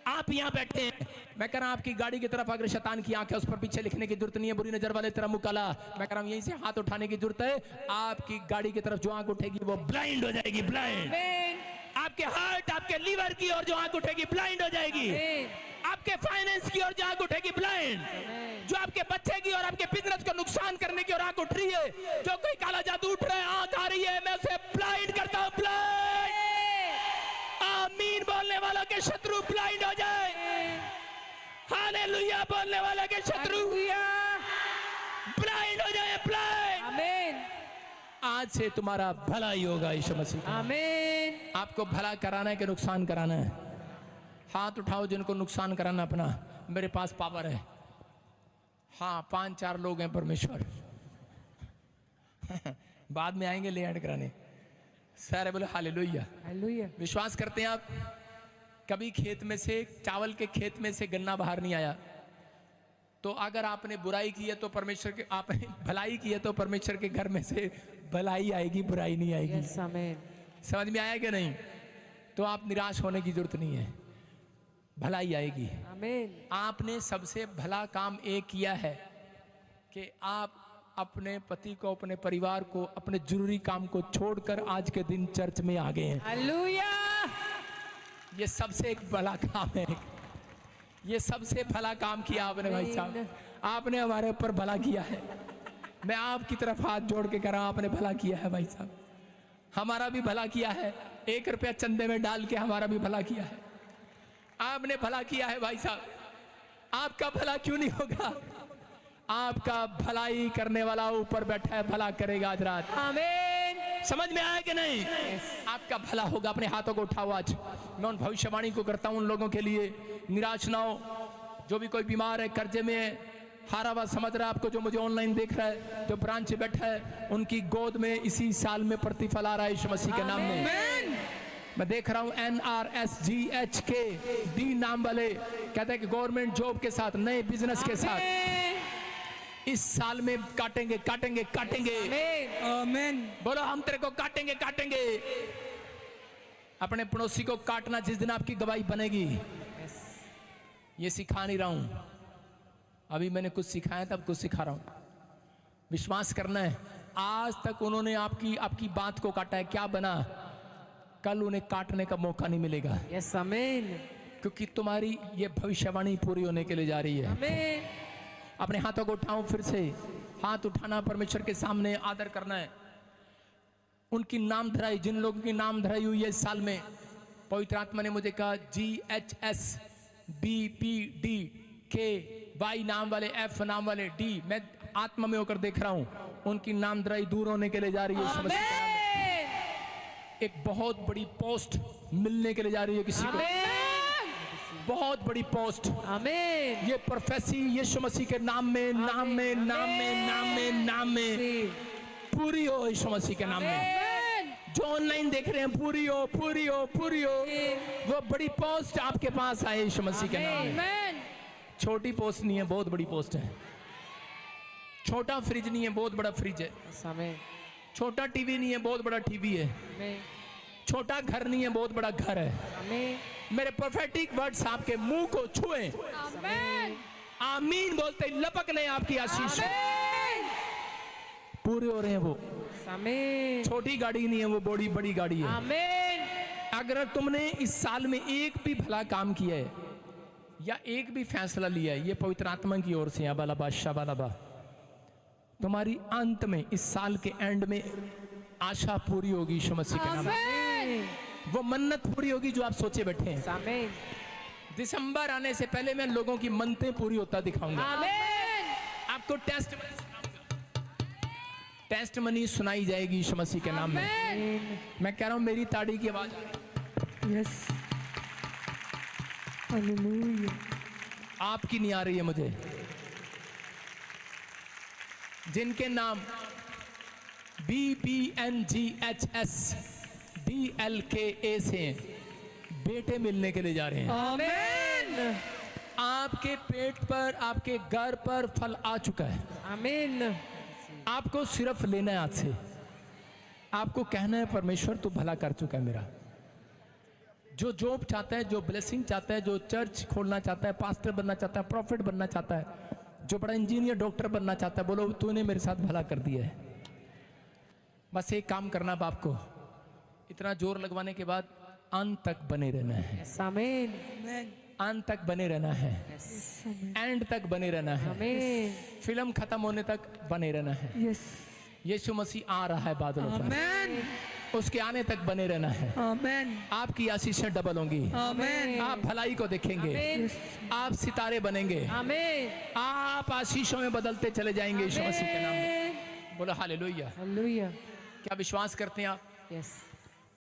आप यहाँ बैठे हैं, मैं कह रहा हूं आपकी गाड़ी की तरफ अगर शैतान की आंख है, उस पर पीछे लिखने की जरूरत नहीं है, बुरी नजर वाले तरह मुंह काला। मैं कह रहा हूं यहीं से हाथ उठाने की जरूरत है। आपकी गाड़ी की तरफ जो आंख उठेगी वो ब्लाइंड हो जाएगी, ब्लाइंड। आमीन। आपके हार्ट, आपके लीवर की ओर जो आंख उठेगी ब्लाइंड हो जाएगी। आमीन। आपके फाइनेंस की ओर जो आंख उठेगी ब्लाइंड। आमीन। जो आपके बच्चे की और आपके बिजनेस को नुकसान करने की ओर आंख उठ रही है, जो कोई काला जादू उठ रहा है, आंख आ रही है, मैं उसे ब्लाइंड करता हूं, ब्लाइंड। आमीन बोलने वालों के शत्रु ब्लाइंड हो जाए। हालेलुया बोलने वालों के शत्रु हालेलुया। ब्लाइंड हो जाए, ब्लाइंड। आमीन। आज से तुम्हारा भला ही होगा यीशु मसीह का। आमीन। आपको भला कराना है कि नुकसान कराना है? हाथ उठाओ जिनको नुकसान कराना अपना। मेरे पास पावर है। हाँ, 5-4 लोग हैं परमेश्वर। बाद में आएंगे ले एंड कराने। सारे बोले हालेलुया। हालेलुया। विश्वास करते हैं आप? कभी खेत में से, चावल के खेत में से गन्ना बाहर नहीं आया। तो अगर आपने बुराई की है तो परमेश्वर के, आपने भलाई की है तो परमेश्वर के घर में से भलाई आएगी, बुराई नहीं आएगी। यस आमीन। समझ में आया कि नहीं? तो आप निराश होने की जरूरत नहीं है, भलाई आएगी। आमीन। आपने सबसे भला काम एक किया है कि आप अपने पति को, अपने परिवार को, अपने जरूरी काम को छोड़कर आज के दिन चर्च में आ गए हैं। हालेलुया। ये सबसे एक भला काम है। ये सबसे भला काम किया आपने भाई साहब। आपने हमारे ऊपर भला किया है। मैं आपकी तरफ हाथ जोड़ के कह रहा हूं, आपने भला किया है भाई साहब। हमारा भी भला किया है। 1 रुपया चंदे में डाल के हमारा भी भला किया है। आपने भला किया है भाई साहब। आपका भला क्यों नहीं होगा? आपका भलाई करने वाला ऊपर बैठा है, भला करेगा आज रात। आमीन। समझ में आया कि नहीं? आपका भला होगा। अपने हाथों को उठाओ। आज मैं उन भविष्यवाणी को करता हूं उन लोगों के लिए। निराश ना हो। जो भी कोई बीमार है, कर्जे में है, हारा हुआ समझ रहा है आपको, जो मुझे ऑनलाइन देख रहा है, जो ब्रांच में बैठा है, उनकी गोद में इसी साल में प्रतिफल आ रहा है यीशु मसीह के नाम में। आमीन। मैं देख रहा हूं NRSGHK डी नाम वाले कहते हैं कि गवर्नमेंट जॉब के साथ, नए बिजनेस के साथ इस साल में काटेंगे, काटेंगे, काटेंगे। आमीन। बोलो हम तेरे को काटेंगे, काटेंगे। अपने पड़ोसी को काटना जिस दिन आपकी गवाही बनेगी। ये सिखा नहीं रहा हूं, अभी मैंने कुछ सिखाया तब कुछ सिखा रहा हूं। विश्वास करना है। आज तक उन्होंने आपकी बात को काटा है, क्या बना? कल उन्हें काटने का मौका नहीं मिलेगा, यस आमीन। क्योंकि तुम्हारी ये भविष्यवाणी पूरी होने के लिए जा रही है। आमीन। अपने हाथों को उठाओ। फिर से हाथ उठाना, परमेश्वर के सामने आदर करना है। उनकी नाम धराई, जिन लोगों की नाम धराई हुई है इस साल में, पवित्र आत्मा ने मुझे कहा GHS BPD KY नाम वाले, F नाम वाले, D, मैं आत्मा में होकर देख रहा हूं उनकी नाम धराई दूर होने के लिए जा रही है। आमीन। एक बहुत बड़ी पोस्ट मिलने के लिए जा रही है किसी को, बहुत बड़ी पोस्ट। आमीन। ये प्रोफेसी यीशु मसीह के नाम में, नाम में, नाम में, नाम में, नाम में पूरी हो यीशु मसीह के नाम में। जो ऑनलाइन देख रहे हैं, पूरी हो, पूरी हो, पूरी हो। वो बड़ी पोस्ट आपके पास आए यीशु मसीह के नाम में। आमीन। छोटी पोस्ट नहीं है, बहुत बड़ी पोस्ट है। छोटा फ्रिज नहीं है, बहुत बड़ा फ्रिज है। आमीन। छोटा टीवी नहीं है, बहुत बड़ा टीवी है। आमीन। छोटा घर नहीं है, बहुत बड़ा घर है। आमीन। मेरे प्रोफेटिक वर्ड्स आपके मुंह को छुए, आमीन। आमीन बोलते ही लपकने आपकी आशीष आमीन। पूरे हो रहे हैं। वो आमीन। छोटी गाड़ी नहीं है, वो बड़ी बड़ी गाड़ी है। आमीन। अगर तुमने इस साल में एक भी भला काम किया है या एक भी फैसला लिया है, ये पवित्र आत्मा की ओर से अबालाबा शाबालाबा, तुम्हारी अंत में इस साल के एंड में आशा पूरी होगी यीशु मसीह के नाम में। आमीन। वो मन्नत पूरी होगी जो आप सोचे बैठे हैं। आमीन। दिसंबर आने से पहले मैं लोगों की मन्नतें पूरी होता दिखाऊंगा। आमीन। आपको टेस्ट मनी सुनाई जाएगी यीशु मसीह के नाम में। आमीन। मैं कह रहा हूं मेरी ताड़ी की आवाज आ रही है। यस। हालेलुया। आपकी नहीं आ रही है मुझे। जिनके नाम BBNGHS DLKA से बेटे मिलने के लिए जा रहे हैं। आमीन। आज आपके पेट पर, आपके घर पर फल आ चुका है। आमीन। आपको सिर्फ लेना है आज से। आपको कहना है परमेश्वर तू भला कर चुका है मेरा। जो जॉब चाहता है, जो ब्लेसिंग चाहता है, जो चर्च खोलना चाहता है, पास्टर बनना चाहता है, प्रॉफिट बनना चाहता है, जो बड़ा इंजीनियर डॉक्टर बनना चाहता है, बोलो तूने मेरे साथ भला कर दिया है। बस एक काम करना बाप को, इतना जोर लगवाने के बाद अंत तक बने रहना है। आमीन। अंत तक बने रहना है, एंड तक बने रहना है, आमीन। फिल्म खत्म होने तक बने रहना है। यीशु मसीह आ रहा है बादलों पर, आमेन, उसके आने तक बने रहना है। आमेन, आपकी आशीषें डबल होंगी, आमेन, आप भलाई को देखेंगे, आमीन। आप सितारे बनेंगे, आमीन। आप आशीषों में बदलते चले जाएंगे यीशु मसीह के नाम में। बोलो हालेलुया। हालेलुया। क्या विश्वास करते हैं आप? यस।